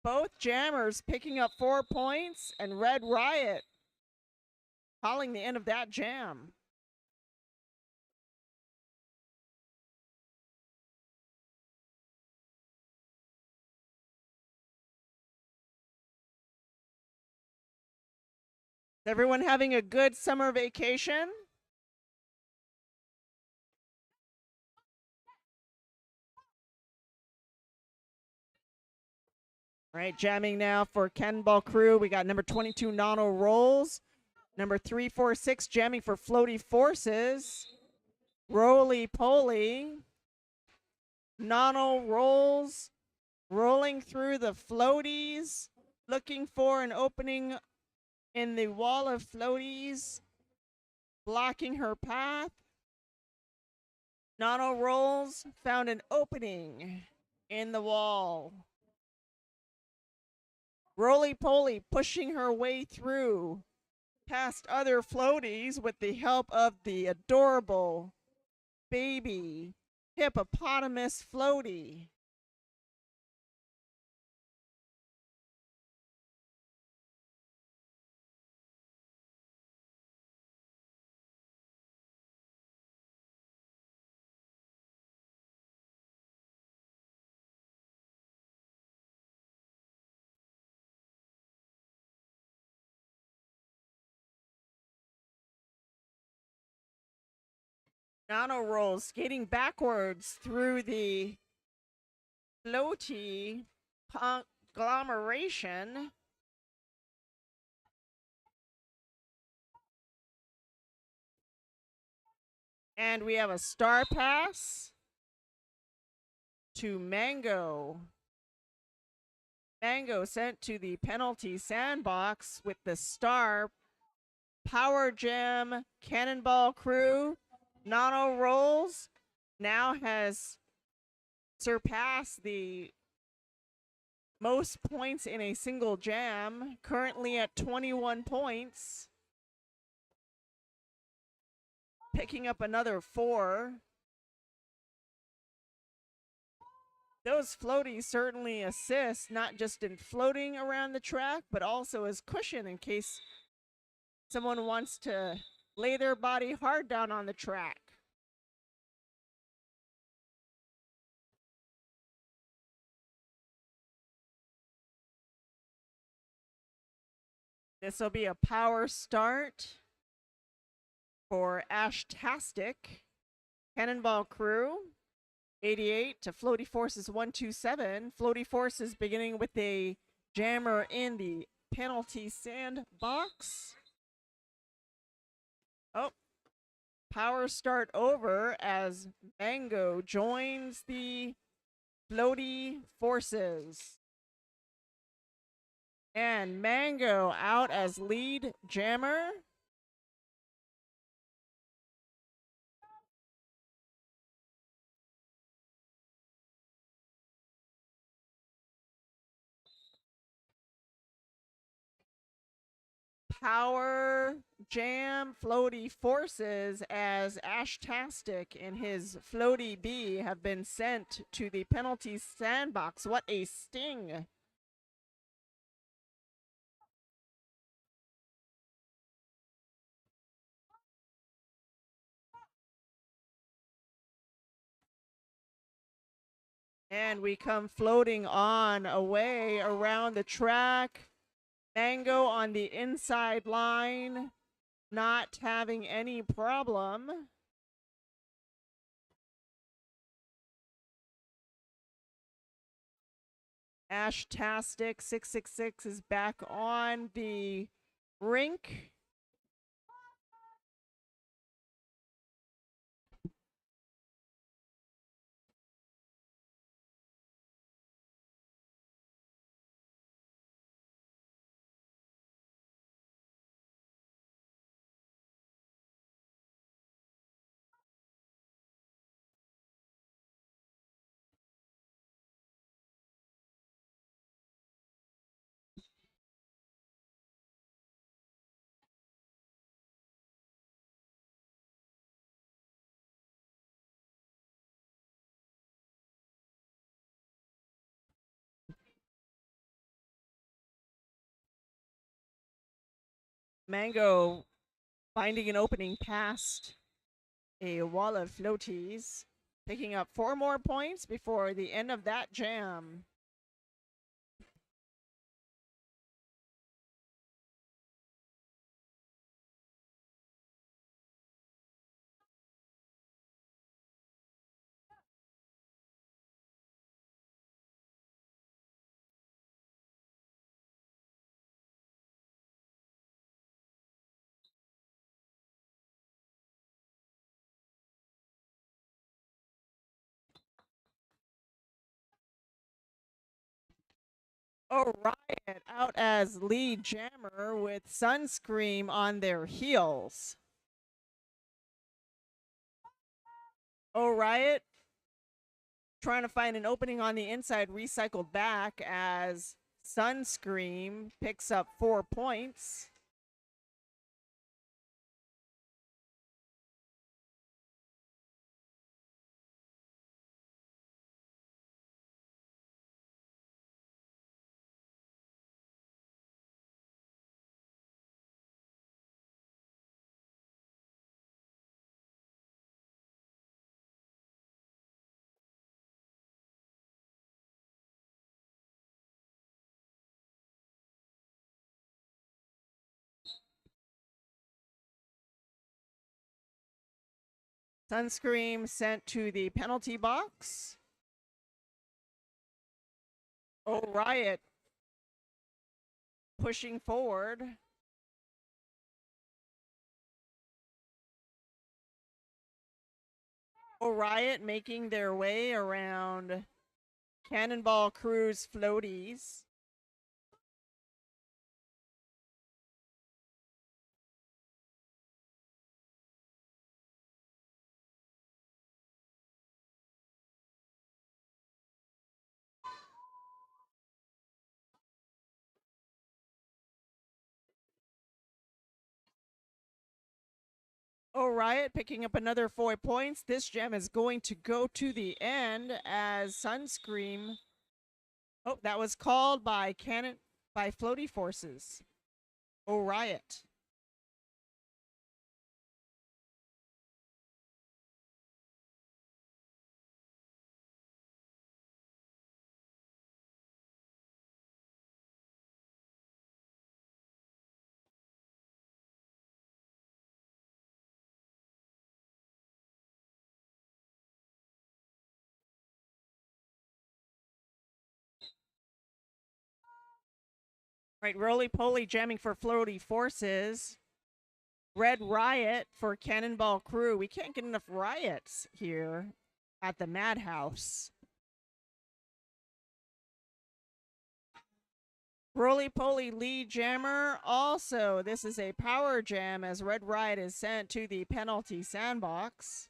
Both jammers picking up 4 points, and Red Riot calling the end of that jam. Is everyone having a good summer vacation? All right, jamming now for Cannonball Crew. We got number 22, Nano Rolls. Number 346, jamming for Floaty Forces. Roly Poly. Nano Rolls. Rolling through the floaties. Looking for an opening in the wall of floaties. Blocking her path. Nano Rolls found an opening in the wall. Roly Poly pushing her way through past other floaties with the help of the adorable baby hippopotamus floaty. Nano Rolls skating backwards through the floaty conglomeration. And we have a star pass to Mango. Mango sent to the penalty sandbox with the star. Power Gem, Cannonball Crew, Nano Rolls now has surpassed the most points in a single jam, currently at 21 points. Picking up another 4. Those floaties certainly assist, not just in floating around the track, but also as cushion in case someone wants to lay their body hard down on the track. This will be a power start for Ashtastic. Cannonball Crew, 88 to Floaty Forces 127. Floaty Forces beginning with a jammer in the penalty sandbox. Oh, power start over as Mango joins the Floaty Forces. And Mango out as lead jammer. Power Jam Floaty Forces as Ashtastic and his Floaty B have been sent to the penalty sandbox. What a sting! And we come floating on away around the track. Mango on the inside line, not having any problem. Ashtastic 666 is back on the rink. Mango finding an opening past a wall of floaties, picking up 4 more points before the end of that jam. Orion out as lead jammer with Sunscream on their heels. Riot trying to find an opening on the inside, recycled back as Sunscream picks up 4 points. Sunscream sent to the penalty box. Riot pushing forward. Riot making their way around Cannonball Crew's floaties. Riot picking up another 4 points. This gem is going to go to the end as Sunscream. Oh, that was called by Floaty Forces. Riot. Right, Roly Poly jamming for Floaty Forces. Red Riot for Cannonball Crew. We can't get enough riots here at the Madhouse. Roly Poly lead jammer. Also, this is a power jam as Red Riot is sent to the penalty sandbox.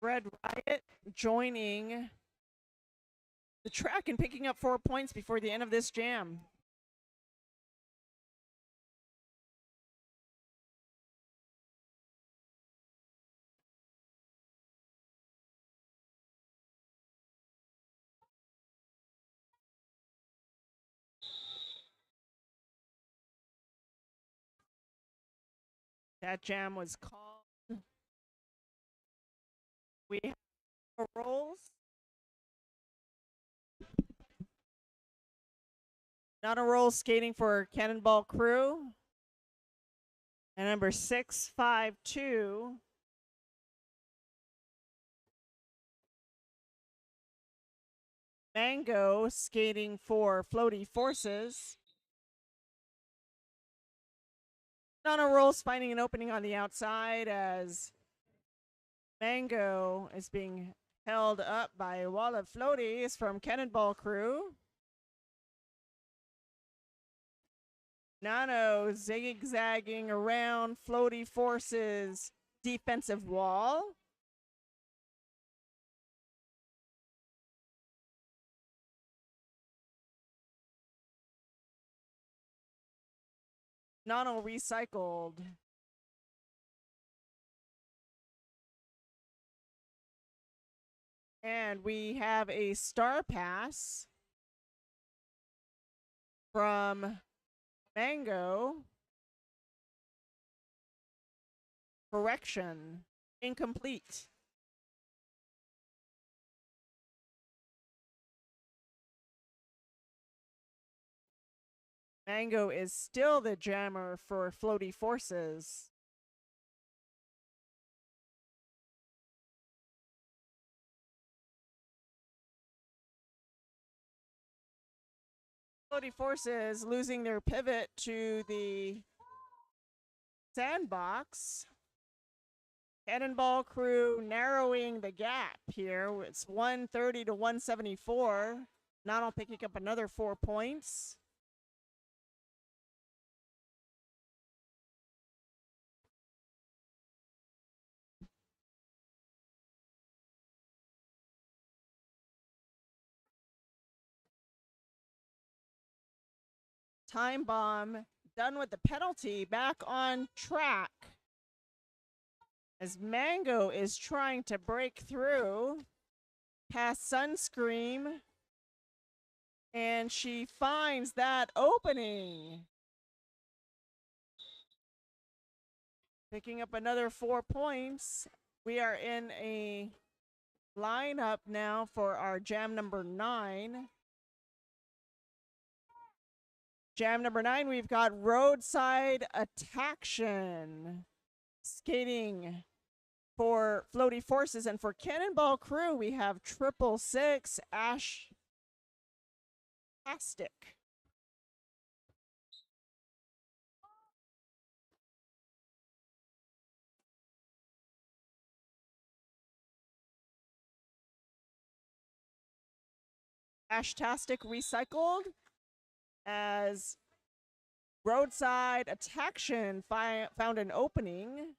Red Riot joining the track and picking up 4 points before the end of this jam. That jam was called We have four rolls. Nana Rolls skating for Cannonball Crew. And number 652. Mango skating for Floaty Forces. Nana Rolls finding an opening on the outside as Mango is being held up by a wall of floaties from Cannonball Crew. Nano zigzagging around Floaty Forces defensive wall. Nano recycled. And we have a star pass from Mango. Correction. Incomplete. Mango is still the jammer for Floaty Forces. Floaty Forces losing their pivot to the sandbox. Cannonball Crew narrowing the gap here. It's 130 to 174. Nano picking up another 4 points. Time Bomb done with the penalty, back on track. As Mango is trying to break through past Sunscream. And she finds that opening. Picking up another 4 points. We are in a lineup now for our jam number 9. Jam number 9, we've got Roadside Attaction skating for Floaty Forces, and for Cannonball Crew we have 666 Ash Tastic. Ashtastic recycled as Roadside Attaction found an opening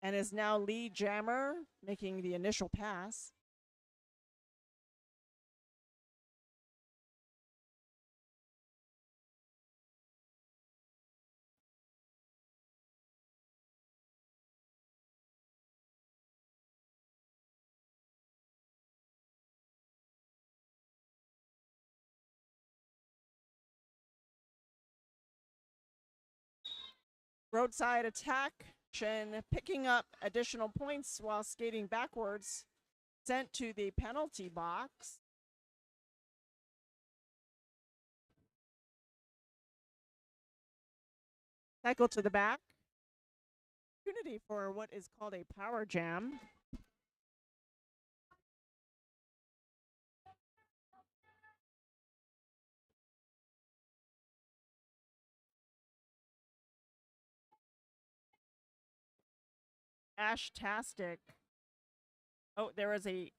and is now lead jammer making the initial pass. Roadside Attaction picking up additional points while skating backwards, sent to the penalty box. Cycle to the back. Opportunity for what is called a power jam. Ashtastic. Oh, there was a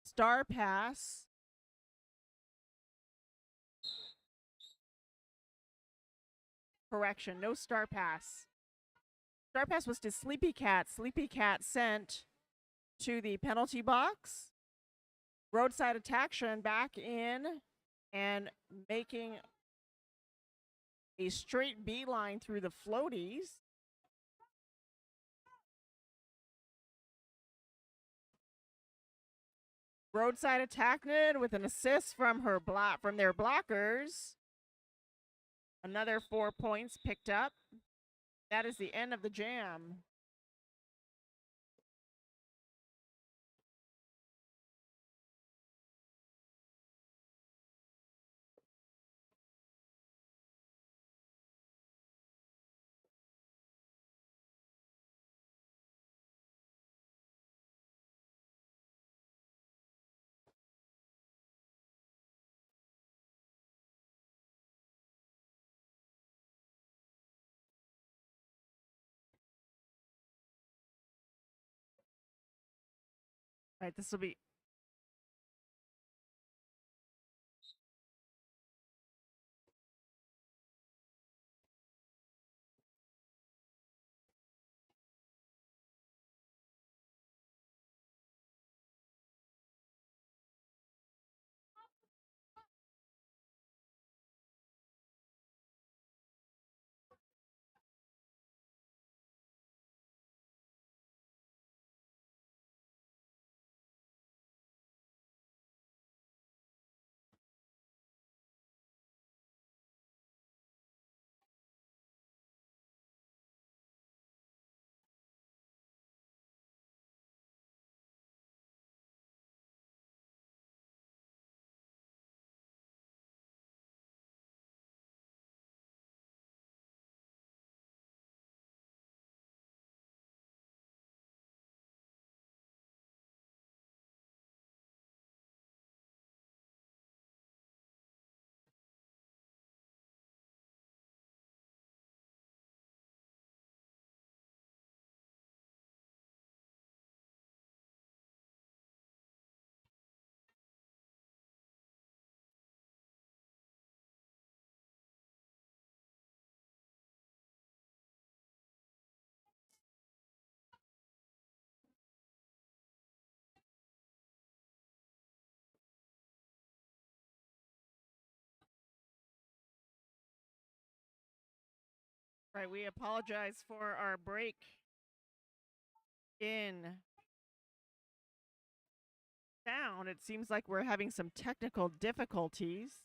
star pass. Correction, no star pass. Star pass was to Sleepy Cat. Sleepy Cat sent to the penalty box. Roadside Attaction back in and making a straight beeline through the floaties. Roadside Attacked with an assist from their blockers. Another 4 points picked up. That is the end of the jam. Right, this will be right. We apologize for our break in sound. It seems like we're having some technical difficulties.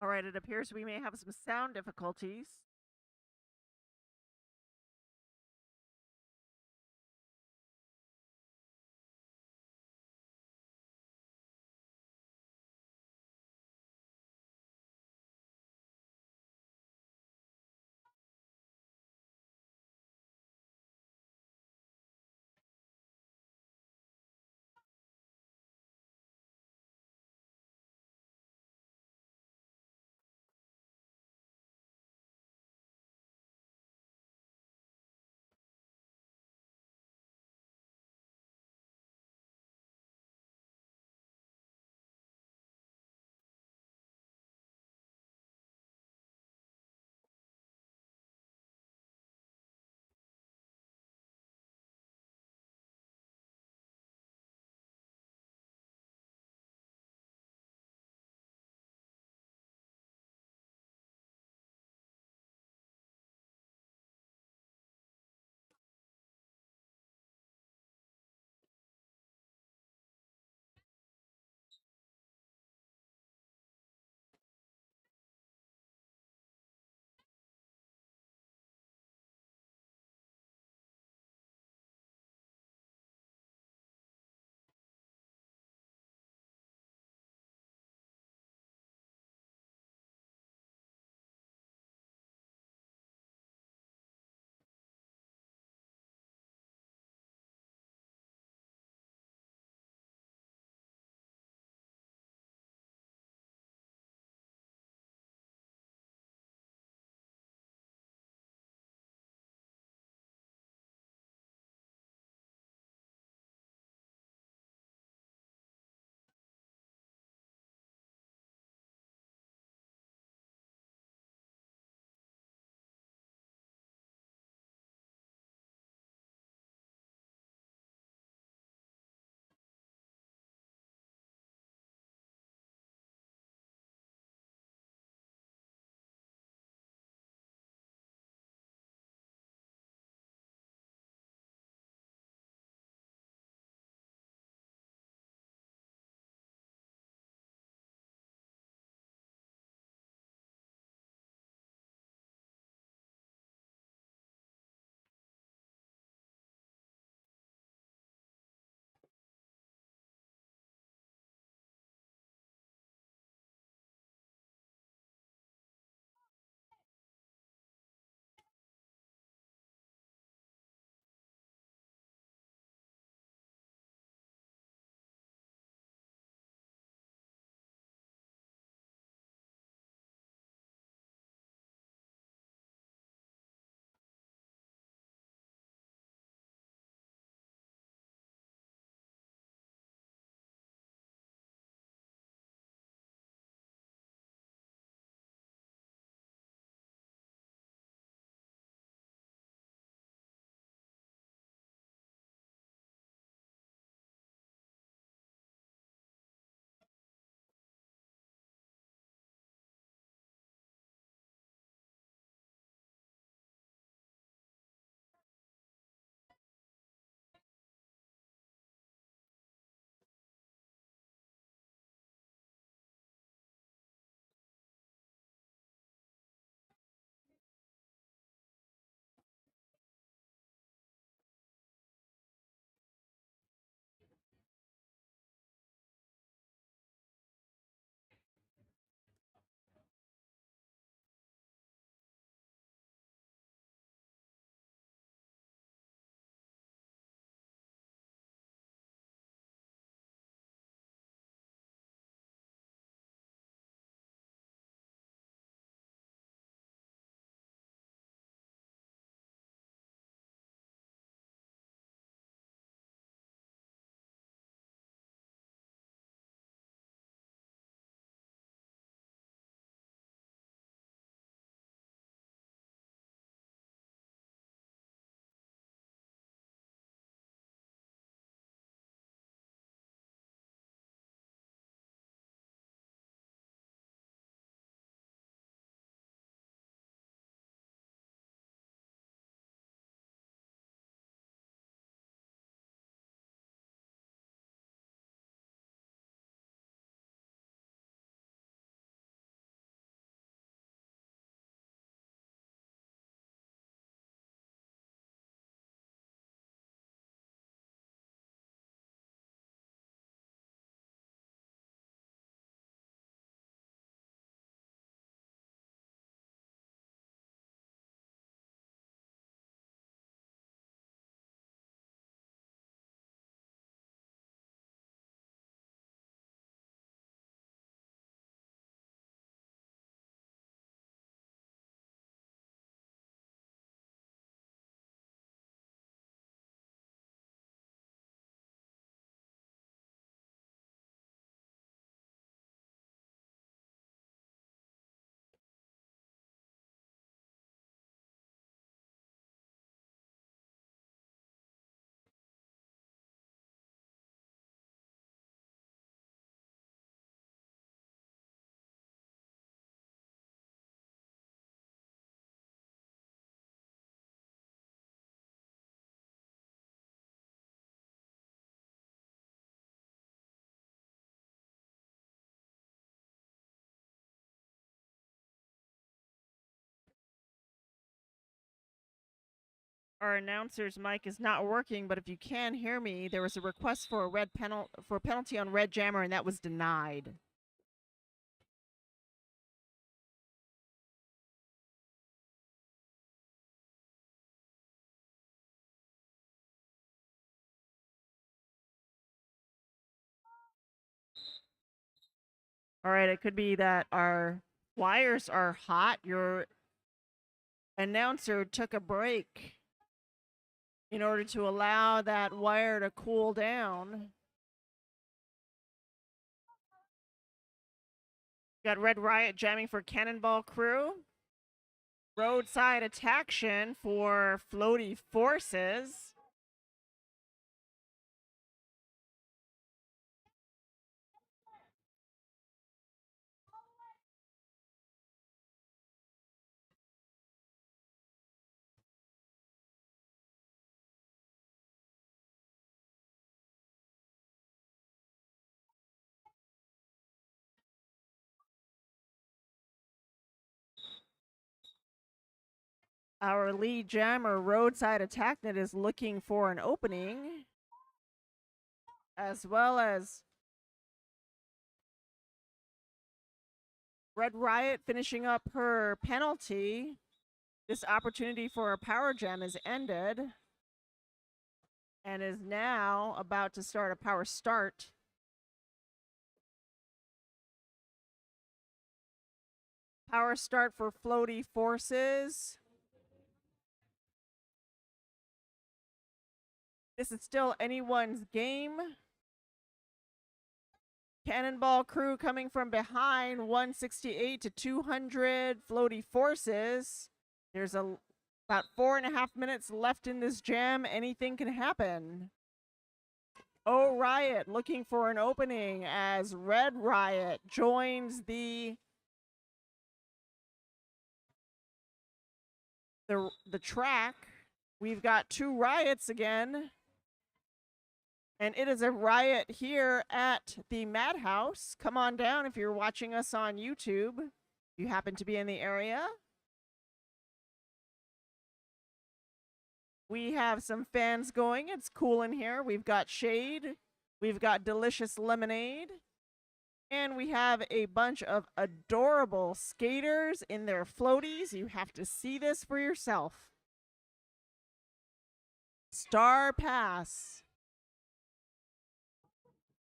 All right, it appears we may have some sound difficulties. our announcer's mic is not working, but if you can hear me, there was a request for a penalty on Red Jammer, and that was denied. All right, it could be that our wires are hot. Your announcer took a break in order to allow that wire to cool down. Got Red Riot jamming for Cannonball Crew. Roadside Attaction for Floaty Forces. Our lead jammer, Roadside Attacknet, is looking for an opening, as well as Red Riot finishing up her penalty. This opportunity for a power jam is ended and is now about to start a power start. Power start for Floaty Forces. This is still anyone's game. Cannonball Crew coming from behind, 168 to 200. Floaty Forces. There's about 4.5 minutes left in this jam. Anything can happen. Oh Riot looking for an opening as Red Riot joins the track. We've got two riots again. And it is a riot here at the Madhouse. Come on down if you're watching us on YouTube. If you happen to be in the area. We have some fans going. It's cool in here. We've got shade. We've got delicious lemonade. And we have a bunch of adorable skaters in their floaties. You have to see this for yourself. Star Pass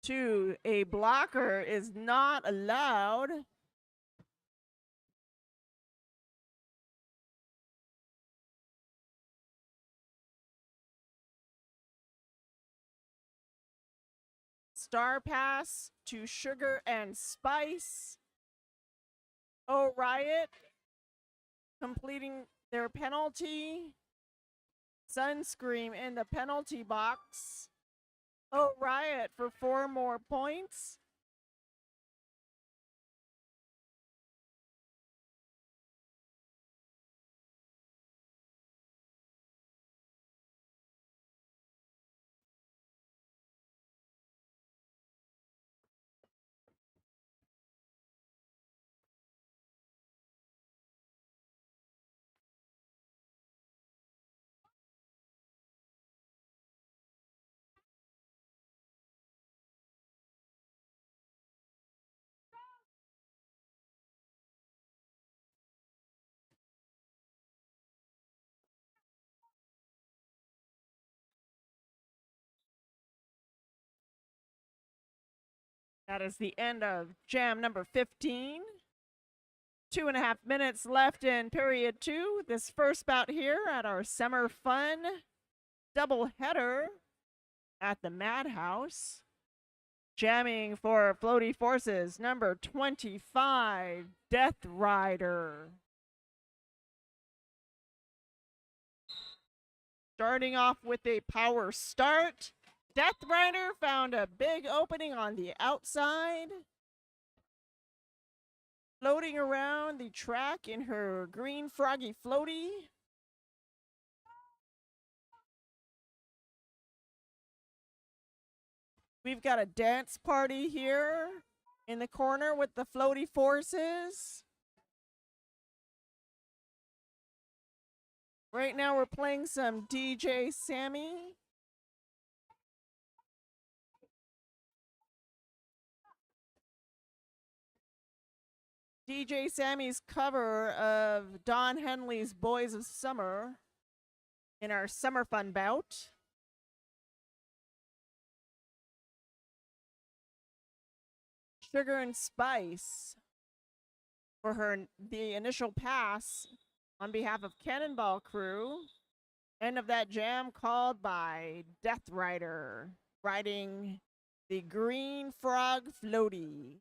to a blocker is not allowed. Star Pass to Sugar and Spice. Oh Riot completing their penalty. Sunscream in the penalty box. Oh Riot for 4 more points. That is the end of jam number 15. 2.5 minutes left in period 2. This first bout here at our Summer Fun double header at the Madhouse. Jamming for Floaty Forces, number 25, Death Rider. Starting off with a power start. Death Rider found a big opening on the outside. Floating around the track in her green froggy floaty. We've got a dance party here in the corner with the Floaty Forces. Right now we're playing some DJ Sammy. DJ Sammy's cover of Don Henley's Boys of Summer in our Summer Fun bout. Sugar and Spice for the initial pass on behalf of Cannonball Crew. End of that jam called by Death Rider, riding the Green Frog Floaty.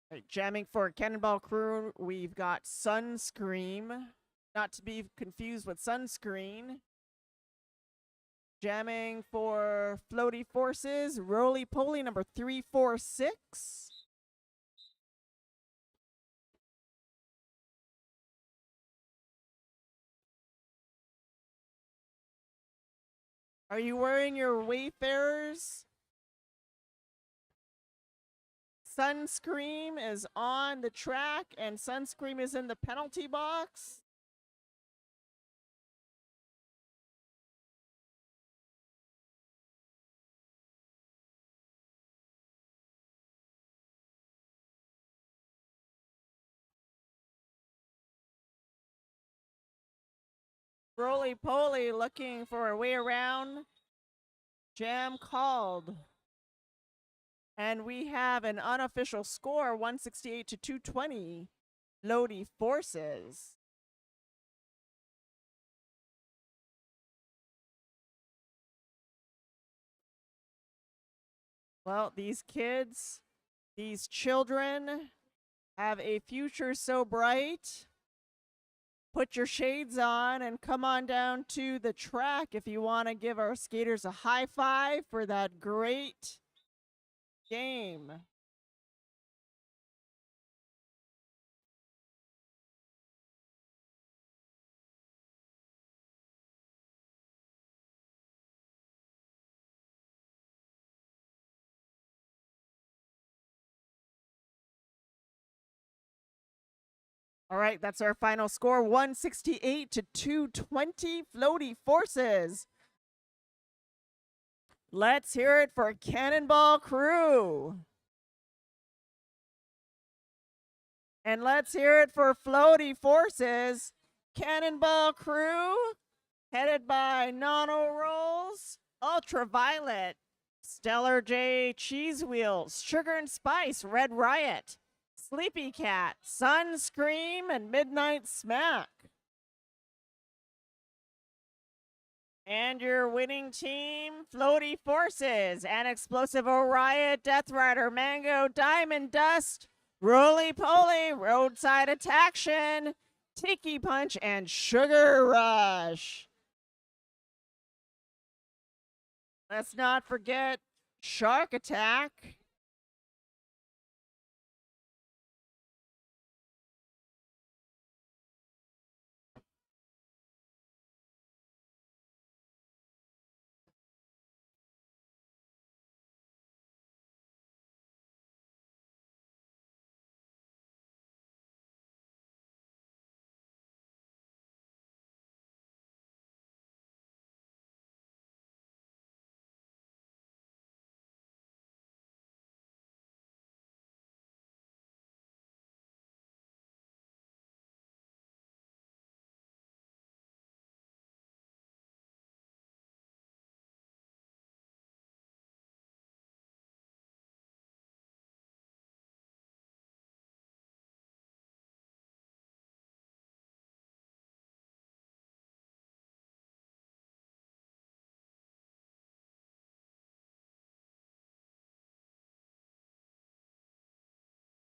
Right, jamming for Cannonball Crew, we've got Sunscream, not to be confused with Sunscreen. Jamming for Floaty Forces, Roly Poly number 346. Are you wearing your Wayfarers? Sunscream is on the track and Sunscream is in the penalty box. Roly Poly looking for a way around. Jam called. And we have an unofficial score, 168 to 220, Floaty Forces. Well, these kids, these children have a future so bright. Put your shades on and come on down to the track if you want to give our skaters a high five for that great game. All right, that's our final score, 168 to 220, Floaty Forces. Let's hear it for Cannonball Crew. And let's hear it for Floaty Forces. Cannonball Crew, headed by Nono Rolls, Ultraviolet, Stellar J Cheese Wheels, Sugar and Spice, Red Riot, Sleepy Cat, Sunscream, and Midnight Smack. And your winning team, Floaty Forces, and Explosive Riot, Death Rider, Mango, Diamond Dust, Roly Poly, Roadside Attaction, Tiki Punch, and Sugar Rush. Let's not forget Shark Attack,